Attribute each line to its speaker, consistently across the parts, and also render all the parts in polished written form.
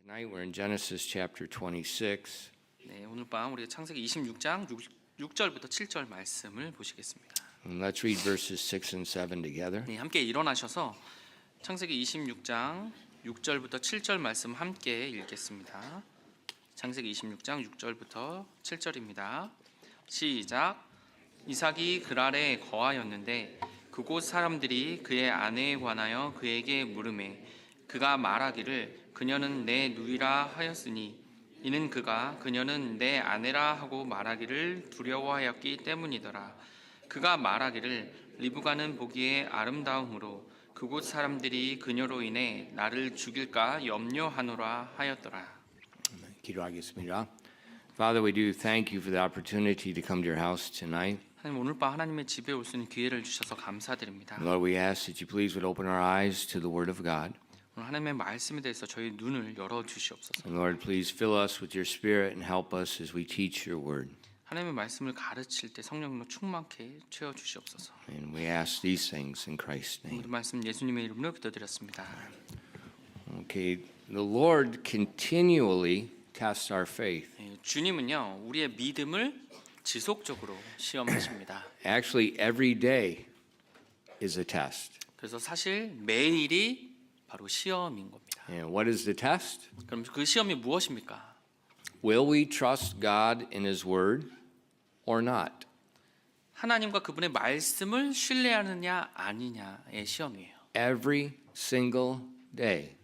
Speaker 1: Tonight we're in Genesis chapter 26.
Speaker 2: 네, 오늘 밤 우리가 창세기 26장 6절부터 7절 말씀을 보시겠습니다.
Speaker 1: And let's read verses 6 and 7 together.
Speaker 2: 네, 함께 일어나셔서 창세기 26장 6절부터 7절 말씀 함께 읽겠습니다. 창세기 26장 6절부터 7절입니다. 시작. 이삭이 그랄에 거하였는데 그곳 사람들이 그의 아내에 관하여 그에게 물으매 그가 말하기를 그녀는 내 누이라 하였으니 이는 그가 그녀는 내 아내라 하고 말하기를 두려워하였기 때문이더라. 그가 말하기를 리브가는 보기에 아름다움으로 그곳 사람들이 그녀로 인해 나를 죽일까 염려하노라 하였더라.
Speaker 1: 기도하겠습니다. Father, we do thank you for the opportunity to come to your house tonight.
Speaker 2: 하나님 오늘 밤 하나님의 집에 올 수 있는 기회를 주셔서 감사드립니다.
Speaker 1: Lord, we ask that you please would open our eyes to the word of God.
Speaker 2: 오늘 하나님의 말씀에 대해서 저희 눈을 열어 주시옵소서.
Speaker 1: And Lord, please fill us with your spirit and help us as we teach your word.
Speaker 2: 하나님의 말씀을 가르칠 때 성령으로 충만케 채워 주시옵소서.
Speaker 1: And we ask these things in Christ's
Speaker 2: 오늘
Speaker 1: name.
Speaker 2: 말씀 예수님의 이름으로 기도드렸습니다.
Speaker 1: Okay, the Lord continually tests our faith.
Speaker 2: 주님은요 우리의 믿음을 지속적으로 시험하십니다.
Speaker 1: Actually, every day is a test.
Speaker 2: 그래서 사실 매일이 바로 시험인 겁니다.
Speaker 1: And what is the test?
Speaker 2: 그럼 그 시험이 무엇입니까?
Speaker 1: Will we trust God in His Word or not?
Speaker 2: 하나님과 그분의 말씀을 신뢰하느냐 아니냐의 시험이에요.
Speaker 1: Every single day,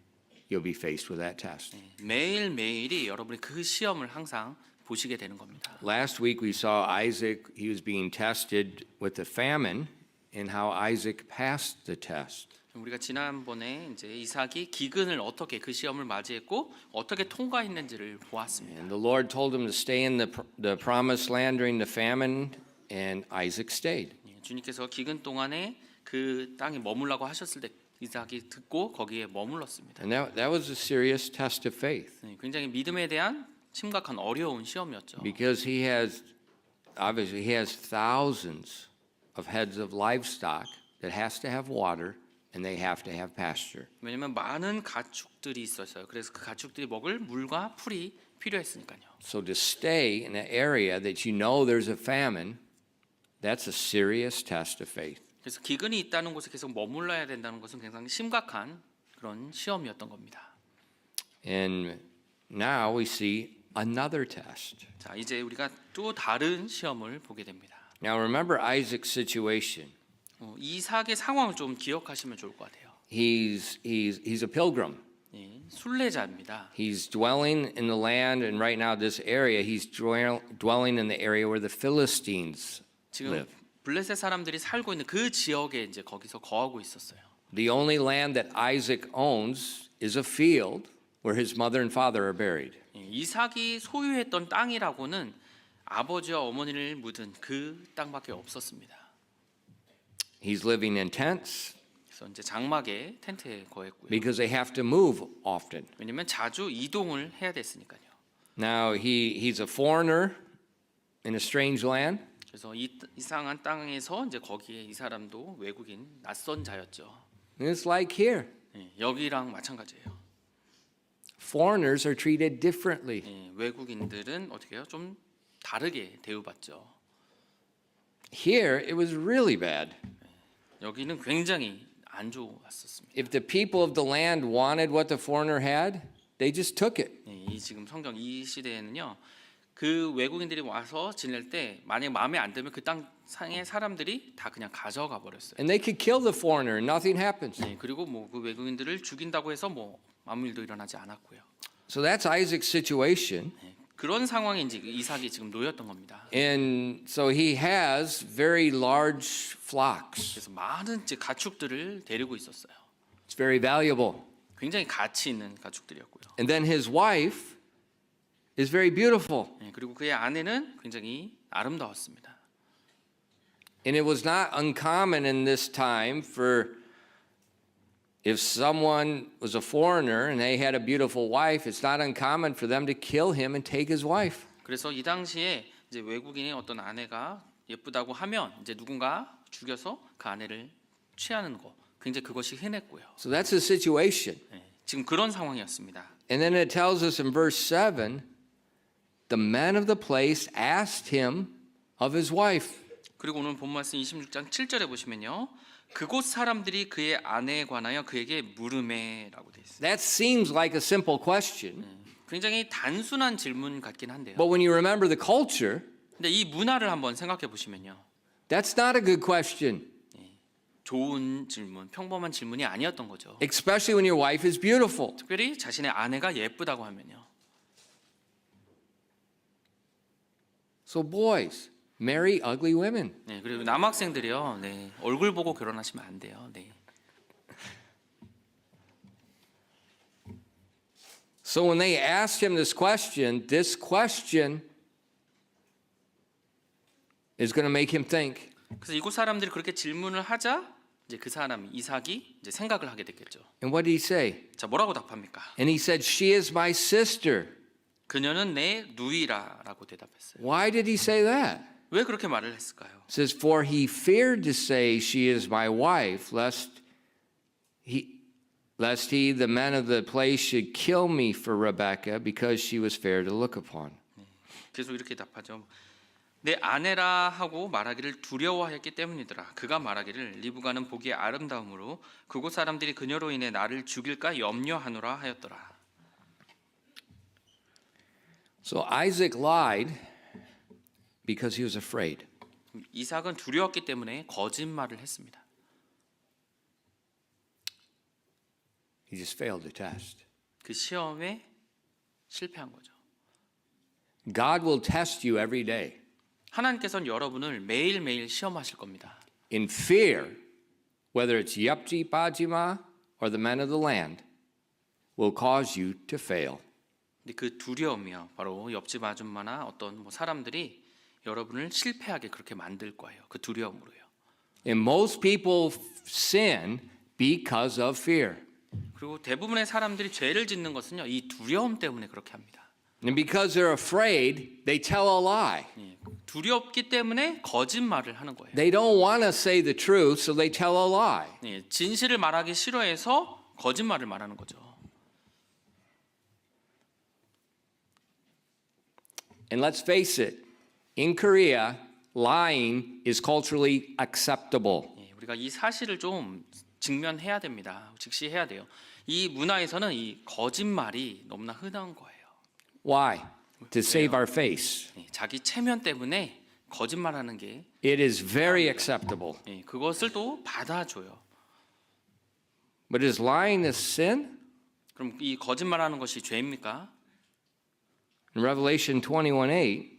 Speaker 1: you'll be faced with that test.
Speaker 2: 매일 매일이 여러분이 그 시험을 항상 보시게 되는 겁니다.
Speaker 1: Last week we saw Isaac. He was being tested with the famine, and how Isaac passed the test.
Speaker 2: 우리가 지난번에 이제 이삭이 기근을 어떻게 그 시험을 맞이했고 어떻게 통과했는지를 보았습니다.
Speaker 1: And the Lord told him to stay in the promised land during the famine, and Isaac stayed.
Speaker 2: 주님께서 기근 동안에 그 땅에 머물라고 하셨을 때 이삭이 듣고 거기에 머물렀습니다.
Speaker 1: And that was a serious test of faith,
Speaker 2: 굉장히 믿음에 대한 심각한 어려운 시험이었죠.
Speaker 1: because he has thousands of heads of livestock that has to have water. And they have to have pasture.
Speaker 2: 왜냐하면 많은 가축들이 있었어요. 그래서 그 가축들이 먹을 물과 풀이 필요했으니까요.
Speaker 1: So to stay in an area that you know there's a famine, that's a serious test of faith.
Speaker 2: 그래서 기근이 있다는 곳에 계속 머물러야 된다는 것은 굉장히 심각한 그런 시험이었던 겁니다.
Speaker 1: And now we see another test.
Speaker 2: 자, 이제 우리가 또 다른 시험을 보게 됩니다.
Speaker 1: Now remember Isaac's situation.
Speaker 2: 이삭의 상황을 좀 기억하시면 좋을 것 같아요.
Speaker 1: He's a pilgrim.
Speaker 2: 순례자입니다.
Speaker 1: He's dwelling in the land, and right now this area, he's dwelling in the area where the Philistines
Speaker 2: 지금
Speaker 1: live.
Speaker 2: 블레셋 사람들이 살고 있는 그 지역에 이제 거기서 거하고 있었어요.
Speaker 1: The only land that Isaac owns is a field where his mother and father are buried.
Speaker 2: 이삭이 소유했던 땅이라고는 아버지와 어머니를 묻은 그 땅밖에 없었습니다.
Speaker 1: He's living in tents
Speaker 2: 그래서 이제 장막에 텐트에 거했고요.
Speaker 1: because they have to move often.
Speaker 2: 왜냐면 자주 이동을 해야 됐으니까요.
Speaker 1: Now he's a foreigner in a strange land.
Speaker 2: 그래서 이상한 땅에서 이제 거기에 이 사람도 외국인 낯선 자였죠.
Speaker 1: And it's like here.
Speaker 2: 여기랑 마찬가지예요.
Speaker 1: Foreigners are treated differently.
Speaker 2: 외국인들은 어떻게 해요? 좀 다르게 대우받죠.
Speaker 1: Here it was really bad.
Speaker 2: 여기는 굉장히 안 좋았었습니다.
Speaker 1: If the people of the land wanted what the foreigner had, they just took it.
Speaker 2: 이 지금 성경 이 시대에는요. 그 외국인들이 와서 지낼 때 만약 마음에 안 들면 그 땅 상의 사람들이 다 그냥 가져가 버렸어요.
Speaker 1: And they could kill the foreigner and nothing happens.
Speaker 2: 그리고 뭐 그 외국인들을 죽인다고 해서 뭐 아무 일도 일어나지 않았고요.
Speaker 1: So that's Isaac's situation.
Speaker 2: 그런 상황에 이제 이삭이 지금 놓였던 겁니다.
Speaker 1: And so he has very large flocks.
Speaker 2: 그래서 많은 이제 가축들을 데리고 있었어요.
Speaker 1: It's very valuable.
Speaker 2: 굉장히 가치 있는 가축들이었고요.
Speaker 1: And then his wife is very beautiful.
Speaker 2: 그리고 그의 아내는 굉장히 아름다웠습니다.
Speaker 1: And it was not uncommon in this time for if someone was a foreigner and they had a beautiful wife, it's not uncommon for them to kill him and take his wife.
Speaker 2: 그래서 이 당시에 이제 외국인의 어떤 아내가 예쁘다고 하면 이제 누군가 죽여서 그 아내를 취하는 거, 굉장히 그것이 흔했고요.
Speaker 1: So that's the situation.
Speaker 2: 지금 그런 상황이었습니다.
Speaker 1: And then it tells us in verse 7, the men of the place asked him of his wife.
Speaker 2: 그리고 오늘 본 말씀 26장 7절에 보시면요. 그곳 사람들이 그의 아내에 관하여 그에게 물으매라고 돼 있어요.
Speaker 1: That seems like a simple question.
Speaker 2: 굉장히 단순한 질문 같긴 한데요.
Speaker 1: But when you remember the culture,
Speaker 2: 근데 이 문화를 한번 생각해 보시면요.
Speaker 1: that's not a good question,
Speaker 2: 좋은 질문, 평범한 질문이 아니었던 거죠.
Speaker 1: especially when your wife is beautiful.
Speaker 2: 특별히 자신의 아내가 예쁘다고 하면요.
Speaker 1: So boys, marry ugly women.
Speaker 2: 네, 그리고 남학생들이요. 네, 얼굴 보고 결혼하시면 안 돼요. 네.
Speaker 1: So when they asked him this question is going to make him think.
Speaker 2: 그래서 이곳 사람들이 그렇게 질문을 하자 이제 그 사람 이삭이 이제 생각을 하게 됐겠죠.
Speaker 1: And what did he say?
Speaker 2: 자, 뭐라고 답합니까?
Speaker 1: And he said, she is my sister.
Speaker 2: 그녀는 내 누이라라고 대답했어요.
Speaker 1: Why did he say that?
Speaker 2: 왜 그렇게 말을 했을까요?
Speaker 1: It says, for he feared to say she is my wife, lest he, the men of the place, should kill me for Rebekah because she was fair to look upon.
Speaker 2: 계속 이렇게 답하죠. 내 아내라 하고 말하기를 두려워하였기 때문이더라. 그가 말하기를 리브가는 보기에 아름다움으로 그곳 사람들이 그녀로 인해 나를 죽일까 염려하노라 하였더라.
Speaker 1: So Isaac lied because he was afraid.
Speaker 2: 이삭은 두려웠기 때문에 거짓말을 했습니다.
Speaker 1: He just failed the test.
Speaker 2: 그 시험에 실패한 거죠.
Speaker 1: God will test you every day.
Speaker 2: 하나님께서는 여러분을 매일매일 시험하실 겁니다.
Speaker 1: In fear, whether it's Yapji Bajima or the men of the land, will cause you to fail.
Speaker 2: 근데 그 두려움이요, 바로 옆집 아줌마나 어떤 사람들이 여러분을 실패하게 그렇게 만들 거예요. 그 두려움으로요.
Speaker 1: And most people sin because of fear.
Speaker 2: 그리고 대부분의 사람들이 죄를 짓는 것은요, 이 두려움 때문에 그렇게 합니다.
Speaker 1: And because they're afraid, they tell a lie.
Speaker 2: 두렵기 때문에 거짓말을 하는 거예요.
Speaker 1: They don't want to say the truth, so they tell a lie.
Speaker 2: 진실을 말하기 싫어해서 거짓말을 말하는 거죠.
Speaker 1: And let's face it, in Korea, lying is culturally acceptable.
Speaker 2: 우리가 이 사실을 좀 직면해야 됩니다. 직시해야 돼요. 이 문화에서는 이 거짓말이 너무나 흔한 거예요.
Speaker 1: Why? To save our face.
Speaker 2: 자기 체면 때문에 거짓말하는 게
Speaker 1: It is very acceptable.
Speaker 2: 그것을 또 받아줘요.
Speaker 1: But is lying a sin?
Speaker 2: 그럼 이 거짓말하는 것이 죄입니까?
Speaker 1: In Revelation 21:8,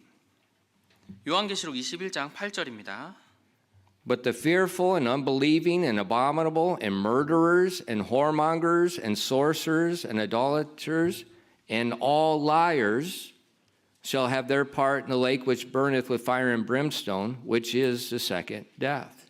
Speaker 2: 요한계시록 21장 8절입니다.
Speaker 1: but the fearful and unbelieving and abominable and murderers and whoremongers and sorcerers and idolaters and all liars shall have their part in the lake which burneth with fire and brimstone, which is the second death.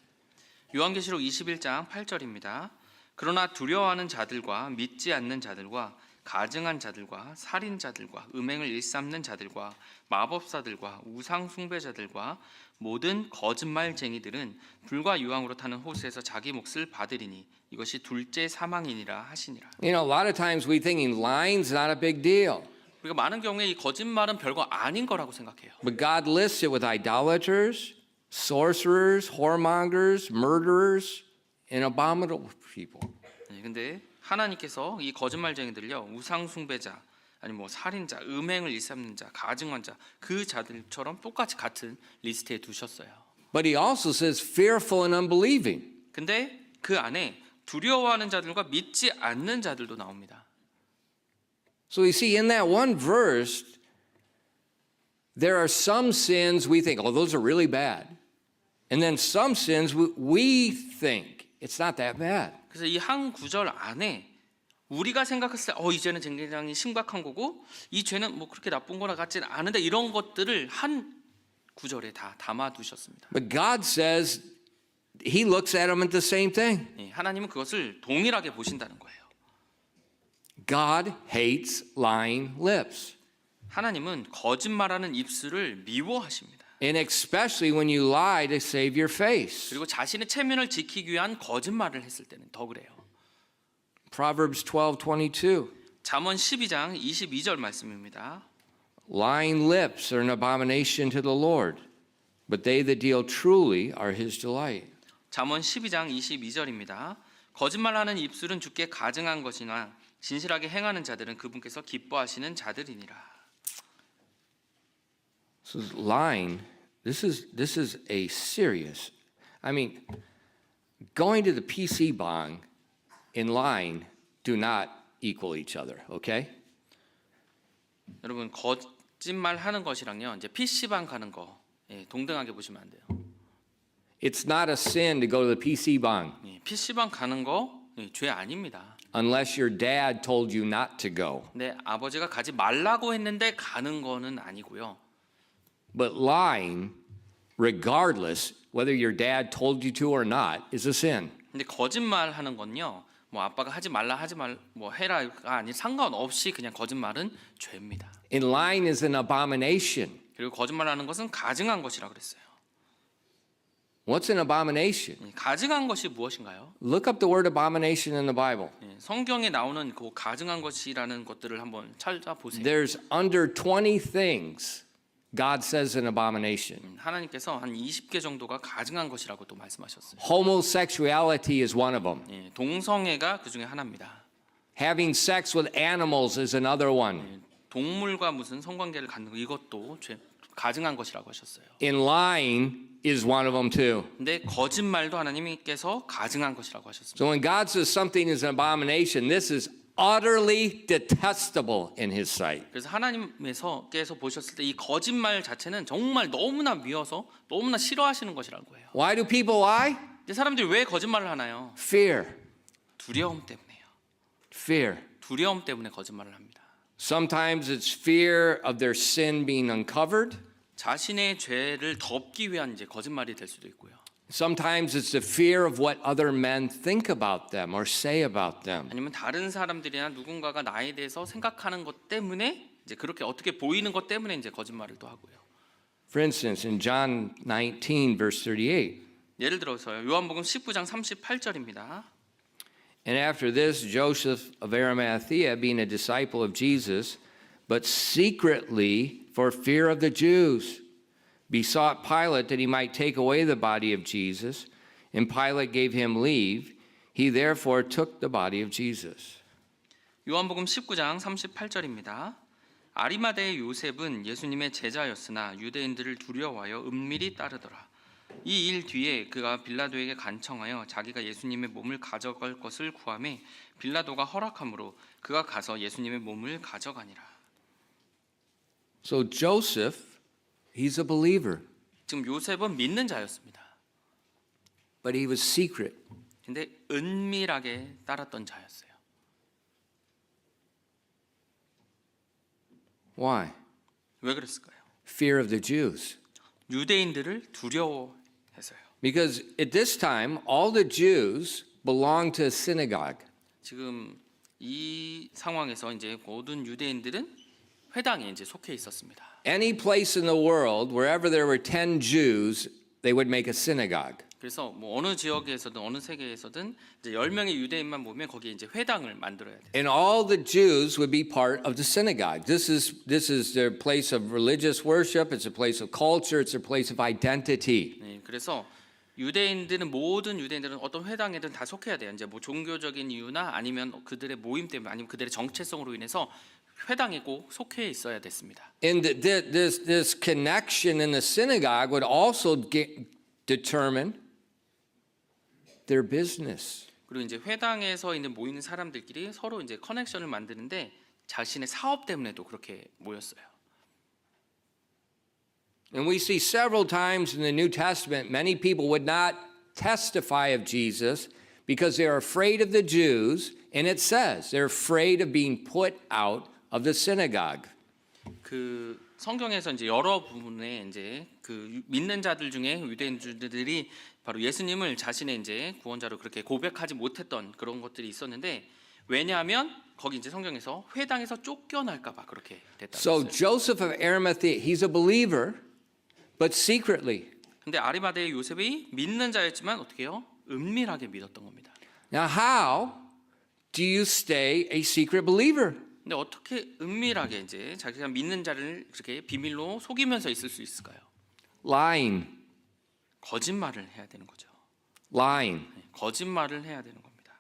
Speaker 2: 요한계시록 21장 8절입니다. 그러나 두려워하는 자들과 믿지 않는 자들과 가증한 자들과 살인자들과 음행을 일삼는 자들과 마법사들과 우상 숭배자들과 모든 거짓말쟁이들은 불과 유황으로 타는 호수에서 자기 몫을 받으리니 이것이 둘째 사망이니라 하시니라.
Speaker 1: You know, a lot of times we thinking lying's not a big deal.
Speaker 2: 우리가 많은 경우에 이 거짓말은 별거 아닌 거라고 생각해요.
Speaker 1: But God lists it with idolaters, sorcerers, whoremongers, murderers, and abominable people.
Speaker 2: 근데 하나님께서 이 거짓말쟁이들요, 우상 숭배자, 아니 살인자, 음행을 일삼는 자, 가증한 자, 그 자들처럼 똑같이 같은 리스트에 두셨어요.
Speaker 1: But he also says fearful and unbelieving.
Speaker 2: 근데 그 안에 두려워하는 자들과 믿지 않는 자들도 나옵니다.
Speaker 1: So you see, in that one verse, there are some sins we think, oh, those are really bad. And then some sins we think it's not that bad.
Speaker 2: 그래서 이 한 구절 안에 우리가 생각했을 때, 이 죄는 굉장히 심각한 거고, 이 죄는 그렇게 나쁜 거나 같지는 않은데 이런 것들을 한 구절에 다 담아두셨습니다.
Speaker 1: But God says He looks at them at the same thing.
Speaker 2: 하나님은 그것을 동일하게 보신다는 거예요.
Speaker 1: God hates lying lips.
Speaker 2: 하나님은 거짓말하는 입술을 미워하십니다.
Speaker 1: And especially when you lie to save your face.
Speaker 2: 그리고 자신의 체면을 지키기 위한 거짓말을 했을 때는 더 그래요.
Speaker 1: Proverbs 12:22.
Speaker 2: 잠언 12장 22절 말씀입니다.
Speaker 1: Lying lips are an abomination to the Lord, but they that deal truly are his delight.
Speaker 2: 잠언 12장 22절입니다. 거짓말하는 입술은 주께 가증한 것이나 진실하게 행하는 자들은 그분께서 기뻐하시는 자들이니라.
Speaker 1: So lying, this is a serious. I mean, going to the PC bang and lying do not equal each other, okay?
Speaker 2: 여러분 거짓말하는 것이랑요 이제 PC방 가는 거 동등하게 보시면 안 돼요.
Speaker 1: It's not a sin to go to the PC bang
Speaker 2: PC방 가는 거 죄 아닙니다.
Speaker 1: unless your dad told you not to go.
Speaker 2: 네, 아버지가 가지 말라고 했는데 가는 거는 아니고요.
Speaker 1: But lying, regardless whether your dad told you to or not, is a sin.
Speaker 2: 근데 거짓말하는 건요. 뭐 아빠가 하지 말라 뭐 해라가 아니 상관없이 그냥 거짓말은 죄입니다.
Speaker 1: And lying is an abomination.
Speaker 2: 그리고 거짓말하는 것은 가증한 것이라 그랬어요.
Speaker 1: What's an abomination?
Speaker 2: 가증한 것이 무엇인가요?
Speaker 1: Look up the word abomination in the Bible.
Speaker 2: 성경에 나오는 그 가증한 것이라는 것들을 한번 찾아보세요.
Speaker 1: There's under 20 things God says an abomination.
Speaker 2: 하나님께서 한 20개 정도가 가증한 것이라고 또 말씀하셨어요.
Speaker 1: Homosexuality is one of them.
Speaker 2: 동성애가 그 중에 하나입니다.
Speaker 1: Having sex with animals is another one.
Speaker 2: 동물과 무슨 성관계를 갖는 거 이것도 가증한 것이라고 하셨어요.
Speaker 1: And lying is one of them too.
Speaker 2: 근데 거짓말도 하나님께서 가증한 것이라고 하셨습니다.
Speaker 1: So when God says something is an abomination, this is utterly detestable in his sight.
Speaker 2: 그래서 하나님께서 보셨을 때 이 거짓말 자체는 정말 너무나 미워서 너무나 싫어하시는 것이라고 해요.
Speaker 1: Why do people lie?
Speaker 2: 근데 사람들이 왜 거짓말을 하나요?
Speaker 1: Fear.
Speaker 2: 두려움 때문에요.
Speaker 1: Fear.
Speaker 2: 두려움 때문에 거짓말을 합니다.
Speaker 1: Sometimes it's fear of their sin being uncovered.
Speaker 2: 자신의 죄를 덮기 위한 이제 거짓말이 될 수도 있고요.
Speaker 1: Sometimes it's the fear of what other men think about them or say about them.
Speaker 2: 아니면 다른 사람들이나 누군가가 나에 대해서 생각하는 것 때문에 이제 그렇게 어떻게 보이는 것 때문에 이제 거짓말을 또 하고요.
Speaker 1: For instance, in John 19 verse 38.
Speaker 2: 예를 들어서요. 요한복음 19장 38절입니다.
Speaker 1: And after this, Joseph of Arimathea, being a disciple of Jesus, but secretly for fear of the Jews, besought Pilate that he might take away the body of Jesus, and Pilate gave him leave. He therefore took the body of Jesus.
Speaker 2: 요한복음 19장 38절입니다. 아리마대의 요셉은 예수님의 제자였으나 유대인들을 두려워하여 은밀히 따르더라. 이 일 뒤에 그가 빌라도에게 간청하여 자기가 예수님의 몸을 가져갈 것을 구하매 빌라도가 허락함으로 그가 가서 예수님의 몸을 가져가니라.
Speaker 1: So Joseph, he's a believer,
Speaker 2: 지금 요셉은 믿는 자였습니다.
Speaker 1: but he was secret.
Speaker 2: 근데 은밀하게 따랐던 자였어요.
Speaker 1: Why?
Speaker 2: 왜 그랬을까요?
Speaker 1: Fear of the Jews.
Speaker 2: 유대인들을 두려워해서요.
Speaker 1: Because at this time, all the Jews belonged to a synagogue.
Speaker 2: 지금 이 상황에서 이제 모든 유대인들은 회당에 이제 속해 있었습니다.
Speaker 1: Any place in the world, wherever there were 10 Jews, they would make a synagogue.
Speaker 2: 그래서 뭐 어느 지역에서든 어느 세계에서든 이제 10명의 유대인만 모이면 거기에 이제 회당을 만들어야 돼요.
Speaker 1: And all the Jews would be part of the synagogue. This is their place of religious worship, it's a place of culture, it's a place of identity.
Speaker 2: 네, 그래서 모든 유대인들은 어떤 회당에든 다 속해야 돼요. 이제 뭐 종교적인 이유나 아니면 그들의 모임 때문에 아니면 그들의 정체성으로 인해서 회당에 꼭 속해 있어야 됐습니다.
Speaker 1: And this connection in the synagogue would also determine their business.
Speaker 2: 그리고 이제 회당에서 있는 모이는 사람들끼리 서로 이제 커넥션을 만드는데 자신의 사업 때문에도 그렇게 모였어요.
Speaker 1: And we see several times in the New Testament, many people would not testify of Jesus because they're afraid of the Jews, and it says they're afraid of being put out of the synagogue.
Speaker 2: 그 성경에서 이제 여러 부분에 이제 그 믿는 자들 중에 유대인들이 바로 예수님을 자신의 이제 구원자로 그렇게 고백하지 못했던 그런 것들이 있었는데 왜냐하면 거기 이제 성경에서 회당에서 쫓겨날까봐 그렇게 됐다고
Speaker 1: So
Speaker 2: 했어요.
Speaker 1: Joseph of Arimathea, he's a believer, but secretly.
Speaker 2: 근데 아리마대의 요셉이 믿는 자였지만 어떻게 해요? 은밀하게 믿었던 겁니다.
Speaker 1: Now, how do you stay a secret believer?
Speaker 2: 근데 어떻게 은밀하게 이제 자기가 믿는 자를 그렇게 비밀로 속이면서 있을 수 있을까요?
Speaker 1: Lying.
Speaker 2: 거짓말을 해야 되는 거죠.
Speaker 1: Lying.
Speaker 2: 거짓말을 해야 되는 겁니다.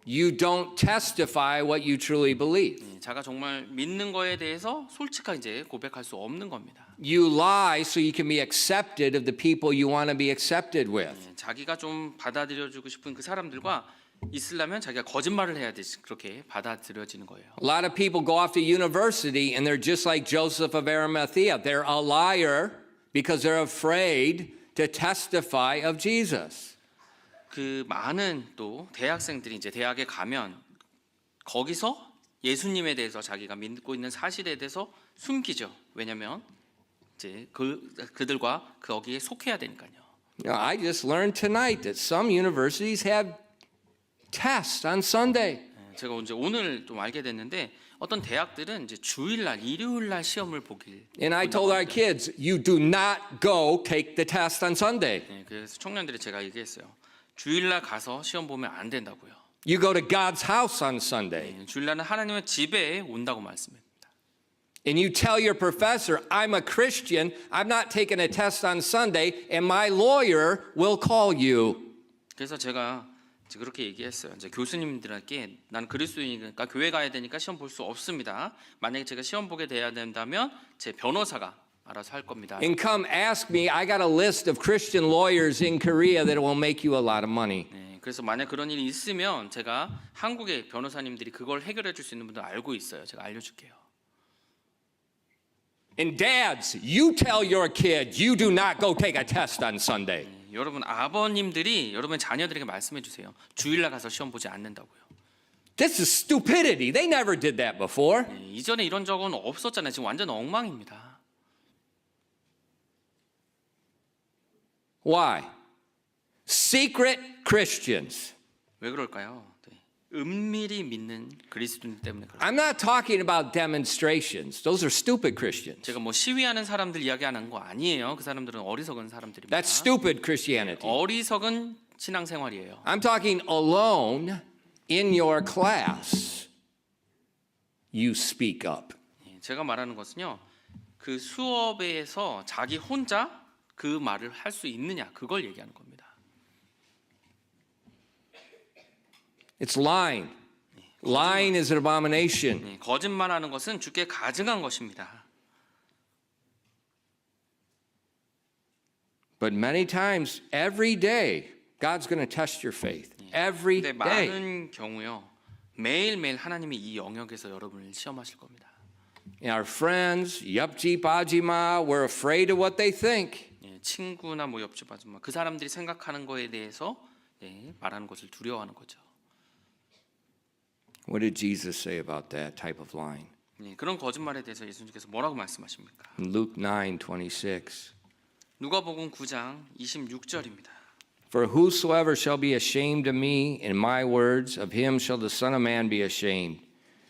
Speaker 1: You don't testify what you truly believe.
Speaker 2: 자가 정말 믿는 거에 대해서 솔직하게 이제 고백할 수 없는 겁니다.
Speaker 1: You lie so you can be accepted of the people you want to be accepted with.
Speaker 2: 자기가 좀 받아들여주고 싶은 그 사람들과 있으려면 자기가 거짓말을 해야 돼. 그렇게 받아들여지는 거예요.
Speaker 1: A lot of people go off to university and they're just like Joseph of Arimathea. They're a liar because they're afraid to testify of Jesus.
Speaker 2: 그 많은 또 대학생들이 이제 대학에 가면 거기서 예수님에 대해서 자기가 믿고 있는 사실에 대해서 숨기죠. 왜냐하면 이제 그들과 거기에 속해야 되니까요.
Speaker 1: You know, I just learned tonight that some universities have tests on Sunday.
Speaker 2: 제가 이제 오늘 좀 알게 됐는데 어떤 대학들은 이제 주일날, 일요일날 시험을 보길.
Speaker 1: And I told our kids, you do not go take the test on Sunday.
Speaker 2: 그래서 청년들이 제가 얘기했어요. 주일날 가서 시험 보면 안 된다고요.
Speaker 1: You go to God's house on Sunday.
Speaker 2: 주일날은 하나님의 집에 온다고 말씀합니다.
Speaker 1: And you tell your professor, I'm a Christian, I'm not taking a test on Sunday, and my lawyer will call you.
Speaker 2: 그래서 제가 그렇게 얘기했어요. 이제 교수님들에게 난 그리스도인이니까 교회 가야 되니까 시험 볼 수 없습니다. 만약에 제가 시험 보게 돼야 된다면 제 변호사가 알아서 할 겁니다.
Speaker 1: And come ask me, I got a list of Christian lawyers in Korea that will make you a lot of money.
Speaker 2: 그래서 만약 그런 일이 있으면 제가 한국의 변호사님들이 그걸 해결해 줄 수 있는 분들 알고 있어요. 제가 알려줄게요.
Speaker 1: And dads, you tell your kid, you do not go take a test on Sunday.
Speaker 2: 여러분 아버님들이 여러분 자녀들에게 말씀해 주세요. 주일날 가서 시험 보지 않는다고요.
Speaker 1: This is stupidity. They never did that before.
Speaker 2: 이전에 이런 적은 없었잖아요. 지금 완전 엉망입니다.
Speaker 1: Why? Secret Christians.
Speaker 2: 왜 그럴까요? 은밀히 믿는 그리스도인 때문에 그렇습니다.
Speaker 1: I'm not talking about demonstrations. Those are stupid Christians.
Speaker 2: 제가 뭐 시위하는 사람들 이야기하는 거 아니에요. 그 사람들은 어리석은 사람들입니다.
Speaker 1: That's stupid Christianity.
Speaker 2: 어리석은 신앙생활이에요.
Speaker 1: I'm talking alone in your class. You speak up.
Speaker 2: 제가 말하는 것은요. 그 수업에서 자기 혼자 그 말을 할 수 있느냐 그걸 얘기하는 겁니다.
Speaker 1: It's lying. Lying is an abomination.
Speaker 2: 거짓말하는 것은 주께 가증한 것입니다.
Speaker 1: But many times, every day, God's going to test your faith. Every
Speaker 2: 근데
Speaker 1: day.
Speaker 2: 많은 경우요. 매일매일 하나님이 이 영역에서 여러분을 시험하실 겁니다.
Speaker 1: And our friends, 옆집 아줌마, we're afraid of what they think.
Speaker 2: 친구나 뭐 옆집 아줌마 그 사람들이 생각하는 거에 대해서 말하는 것을 두려워하는 거죠.
Speaker 1: What did Jesus say about that type of lying?
Speaker 2: 그런 거짓말에 대해서 예수님께서 뭐라고 말씀하십니까?
Speaker 1: In Luke 9:26.
Speaker 2: 누가복음 9장 26절입니다.
Speaker 1: For whosoever shall be ashamed of me and my words, of him shall the Son of Man be ashamed,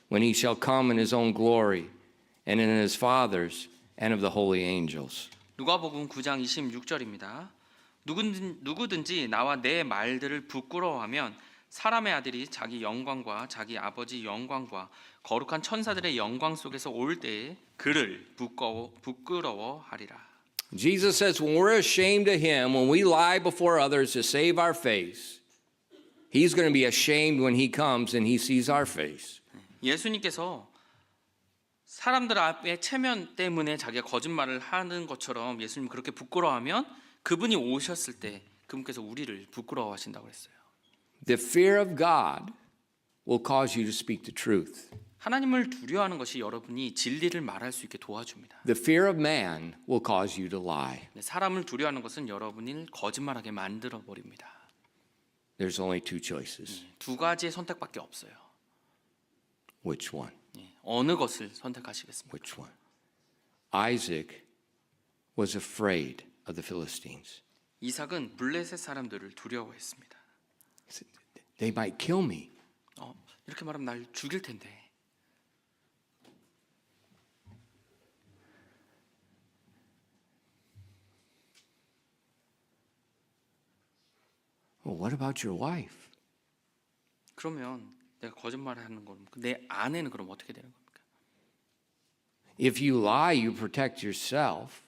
Speaker 1: when he shall come in his own glory, and in his Father's, and of the holy angels.
Speaker 2: 누가복음 9장 26절입니다. 누구든지 나와 내 말들을 부끄러워하면 사람의 아들이 자기 영광과 자기 아버지 영광과 거룩한 천사들의 영광 속에서 올 때에 그를 부끄러워하리라.
Speaker 1: Jesus says when we're ashamed of him, when we lie before others to save our face, he's going to be ashamed when he comes and he sees our face.
Speaker 2: 예수님께서 사람들 앞에 체면 때문에 자기가 거짓말을 하는 것처럼 예수님 그렇게 부끄러워하면 그분이 오셨을 때 그분께서 우리를 부끄러워하신다고 했어요.
Speaker 1: The fear of God will cause you to speak the truth.
Speaker 2: 하나님을 두려워하는 것이 여러분이 진리를 말할 수 있게 도와줍니다.
Speaker 1: The fear of man will cause you to lie.
Speaker 2: 사람을 두려워하는 것은 여러분을 거짓말하게 만들어 버립니다.
Speaker 1: There's only two choices.
Speaker 2: 두 가지의 선택밖에 없어요.
Speaker 1: Which one?
Speaker 2: 어느 것을 선택하시겠습니까?
Speaker 1: Which one? Isaac was afraid of the Philistines.
Speaker 2: 이삭은 블레셋 사람들을 두려워했습니다.
Speaker 1: They might kill me.
Speaker 2: 이렇게 말하면 날 죽일 텐데.
Speaker 1: Well, what about your wife?
Speaker 2: 그러면 내가 거짓말을 하는 거면 내 아내는 그럼 어떻게 되는 겁니까?
Speaker 1: If you lie, you protect yourself.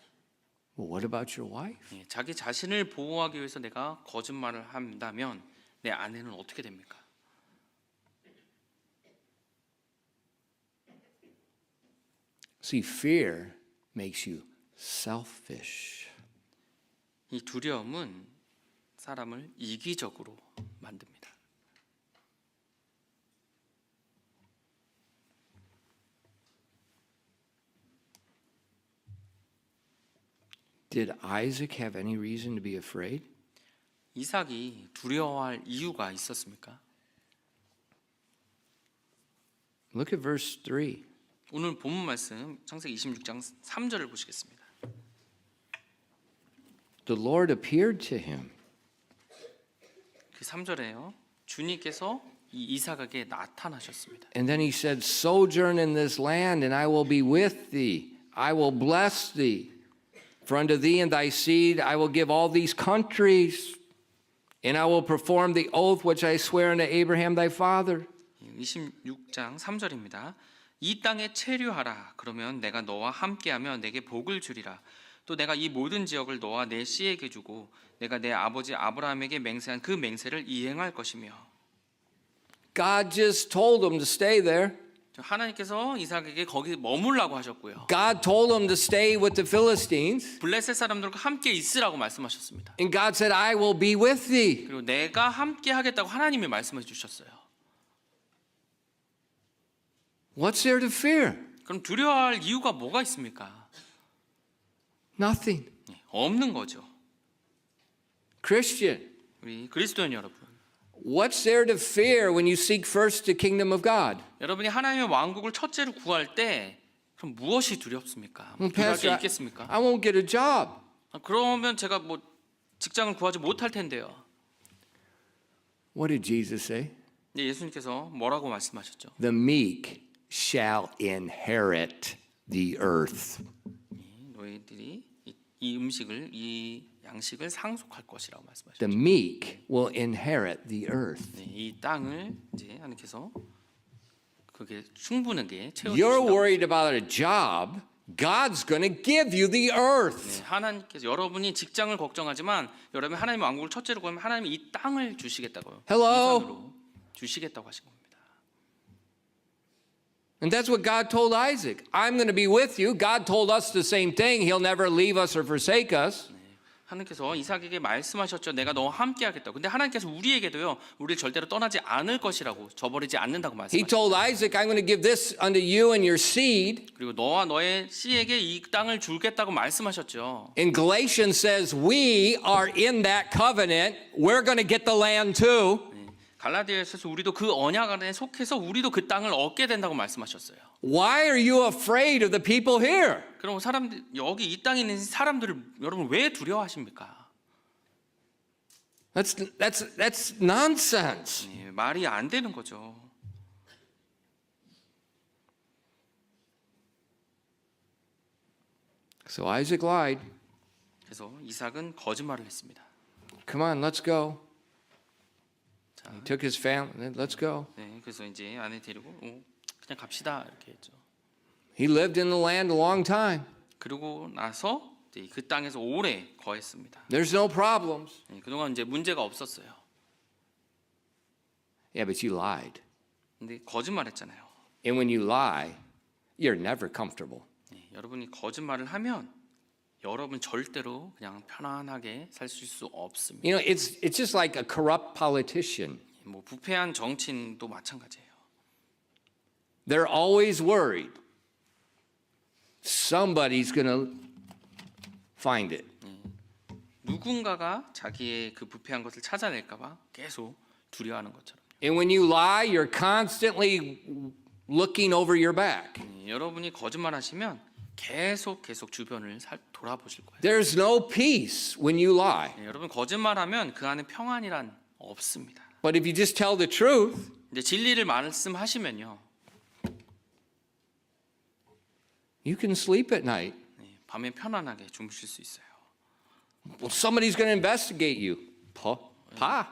Speaker 1: Well, what about your wife?
Speaker 2: 예, 자기 자신을 보호하기 위해서 내가 거짓말을 한다면 내 아내는 어떻게 됩니까?
Speaker 1: See, fear makes you selfish.
Speaker 2: 이 두려움은 사람을 이기적으로 만듭니다.
Speaker 1: Did Isaac have any reason to be afraid?
Speaker 2: 이삭이 두려워할 이유가 있었습니까?
Speaker 1: Look at verse 3.
Speaker 2: 오늘 본문 말씀 창세기 26장 3절을 보시겠습니다.
Speaker 1: The Lord appeared to him.
Speaker 2: 그 3절에요. 주님께서 이 이삭에게 나타나셨습니다.
Speaker 1: And then he said, Sojourn in this land, and I will be with thee. I will bless thee. For unto thee and thy seed I will give all these countries, and I will perform the oath which I swear unto Abraham thy father.
Speaker 2: 26장 3절입니다. 이 땅에 체류하라. 그러면 내가 너와 함께하며 내게 복을 주리라. 또 내가 이 모든 지역을 너와 내 씨에게 주고 내가 내 아버지 아브라함에게 맹세한 그 맹세를 이행할 것이며.
Speaker 1: God just told him to stay there.
Speaker 2: 하나님께서 이삭에게 거기 머물라고 하셨고요.
Speaker 1: God told him to stay with the Philistines.
Speaker 2: 블레셋 사람들과 함께 있으라고 말씀하셨습니다.
Speaker 1: And God said, I will be with thee.
Speaker 2: 그리고 내가 함께 하겠다고 하나님이 말씀해 주셨어요.
Speaker 1: What's there to fear?
Speaker 2: 그럼 두려워할 이유가 뭐가 있습니까?
Speaker 1: Nothing.
Speaker 2: 없는 거죠.
Speaker 1: Christian,
Speaker 2: 우리 그리스도인 여러분,
Speaker 1: what's there to fear when you seek first the kingdom of God?
Speaker 2: 여러분이 하나님의 왕국을 첫째로 구할 때 그럼 무엇이 두렵습니까? 두려울 게
Speaker 1: Pastor,
Speaker 2: 있겠습니까?
Speaker 1: I won't get a job.
Speaker 2: 그러면 제가 뭐 직장을 구하지 못할 텐데요.
Speaker 1: What did Jesus say?
Speaker 2: 네, 예수님께서 뭐라고 말씀하셨죠?
Speaker 1: The meek shall inherit the earth.
Speaker 2: 너희들이 이 음식을 이 양식을 상속할 것이라고 말씀하셨죠.
Speaker 1: The meek will inherit the earth.
Speaker 2: 네, 이 땅을 이제 하나님께서 그게 충분하게 채워
Speaker 1: You're
Speaker 2: 주신다고.
Speaker 1: worried about a job. God's going to give you the earth.
Speaker 2: 네, 하나님께서 여러분이 직장을 걱정하지만 여러분 하나님의 왕국을 첫째로 구하면 하나님이 이 땅을 주시겠다고요.
Speaker 1: Hello?
Speaker 2: 우선으로 주시겠다고 하신 겁니다.
Speaker 1: And that's what God told Isaac. I'm going to be with you. God told us the same thing. He'll never leave us or forsake us.
Speaker 2: 하나님께서 이삭에게 말씀하셨죠. 내가 너와 함께하겠다. 근데 하나님께서 우리에게도요. 우리를 절대로 떠나지 않을 것이라고 저버리지 않는다고
Speaker 1: He
Speaker 2: 말씀하셨죠.
Speaker 1: told Isaac, I'm going to give this unto you and your seed.
Speaker 2: 그리고 너와 너의 씨에게 이 땅을 주겠다고 말씀하셨죠.
Speaker 1: And Galatians says, we are in that covenant. We're going to get the land too.
Speaker 2: 갈라디아에서 우리도 그 언약 안에 속해서 우리도 그 땅을 얻게 된다고 말씀하셨어요.
Speaker 1: Why are you afraid of the people here?
Speaker 2: 그럼 사람들 여기 이 땅에 있는 사람들을 여러분 왜 두려워하십니까?
Speaker 1: That's nonsense.
Speaker 2: 네, 말이 안 되는 거죠.
Speaker 1: So Isaac lied.
Speaker 2: 그래서 이삭은 거짓말을 했습니다.
Speaker 1: Come on, let's go.
Speaker 2: 자,
Speaker 1: He took his family. Let's go.
Speaker 2: 네, 그래서 이제 아내 데리고 그냥 갑시다 이렇게 했죠.
Speaker 1: He lived in the land a long time.
Speaker 2: 그리고 나서 이제 그 땅에서 오래 거했습니다.
Speaker 1: There's no problems.
Speaker 2: 네, 그동안 이제 문제가 없었어요.
Speaker 1: Yeah, but you lied.
Speaker 2: 근데 거짓말했잖아요.
Speaker 1: And when you lie, you're never comfortable.
Speaker 2: 네, 여러분이 거짓말을 하면 여러분 절대로 그냥 편안하게 살 수 없습니다.
Speaker 1: You know, it's just like a corrupt politician.
Speaker 2: 뭐 부패한 정치인도 마찬가지예요.
Speaker 1: They're always worried. Somebody's going to find it.
Speaker 2: 누군가가 자기의 그 부패한 것을 찾아낼까봐 계속 두려워하는 것처럼.
Speaker 1: And when you lie, you're constantly looking over your back.
Speaker 2: 여러분이 거짓말하시면 계속 주변을 돌아보실 거예요.
Speaker 1: There's no peace when you lie.
Speaker 2: 여러분 거짓말하면 그 안에 평안이란 없습니다.
Speaker 1: But if you just tell the truth,
Speaker 2: 이제 진리를 말씀하시면요,
Speaker 1: you can sleep at night.
Speaker 2: 밤에 편안하게 주무실 수 있어요.
Speaker 1: Well, somebody's going to investigate you. Pa?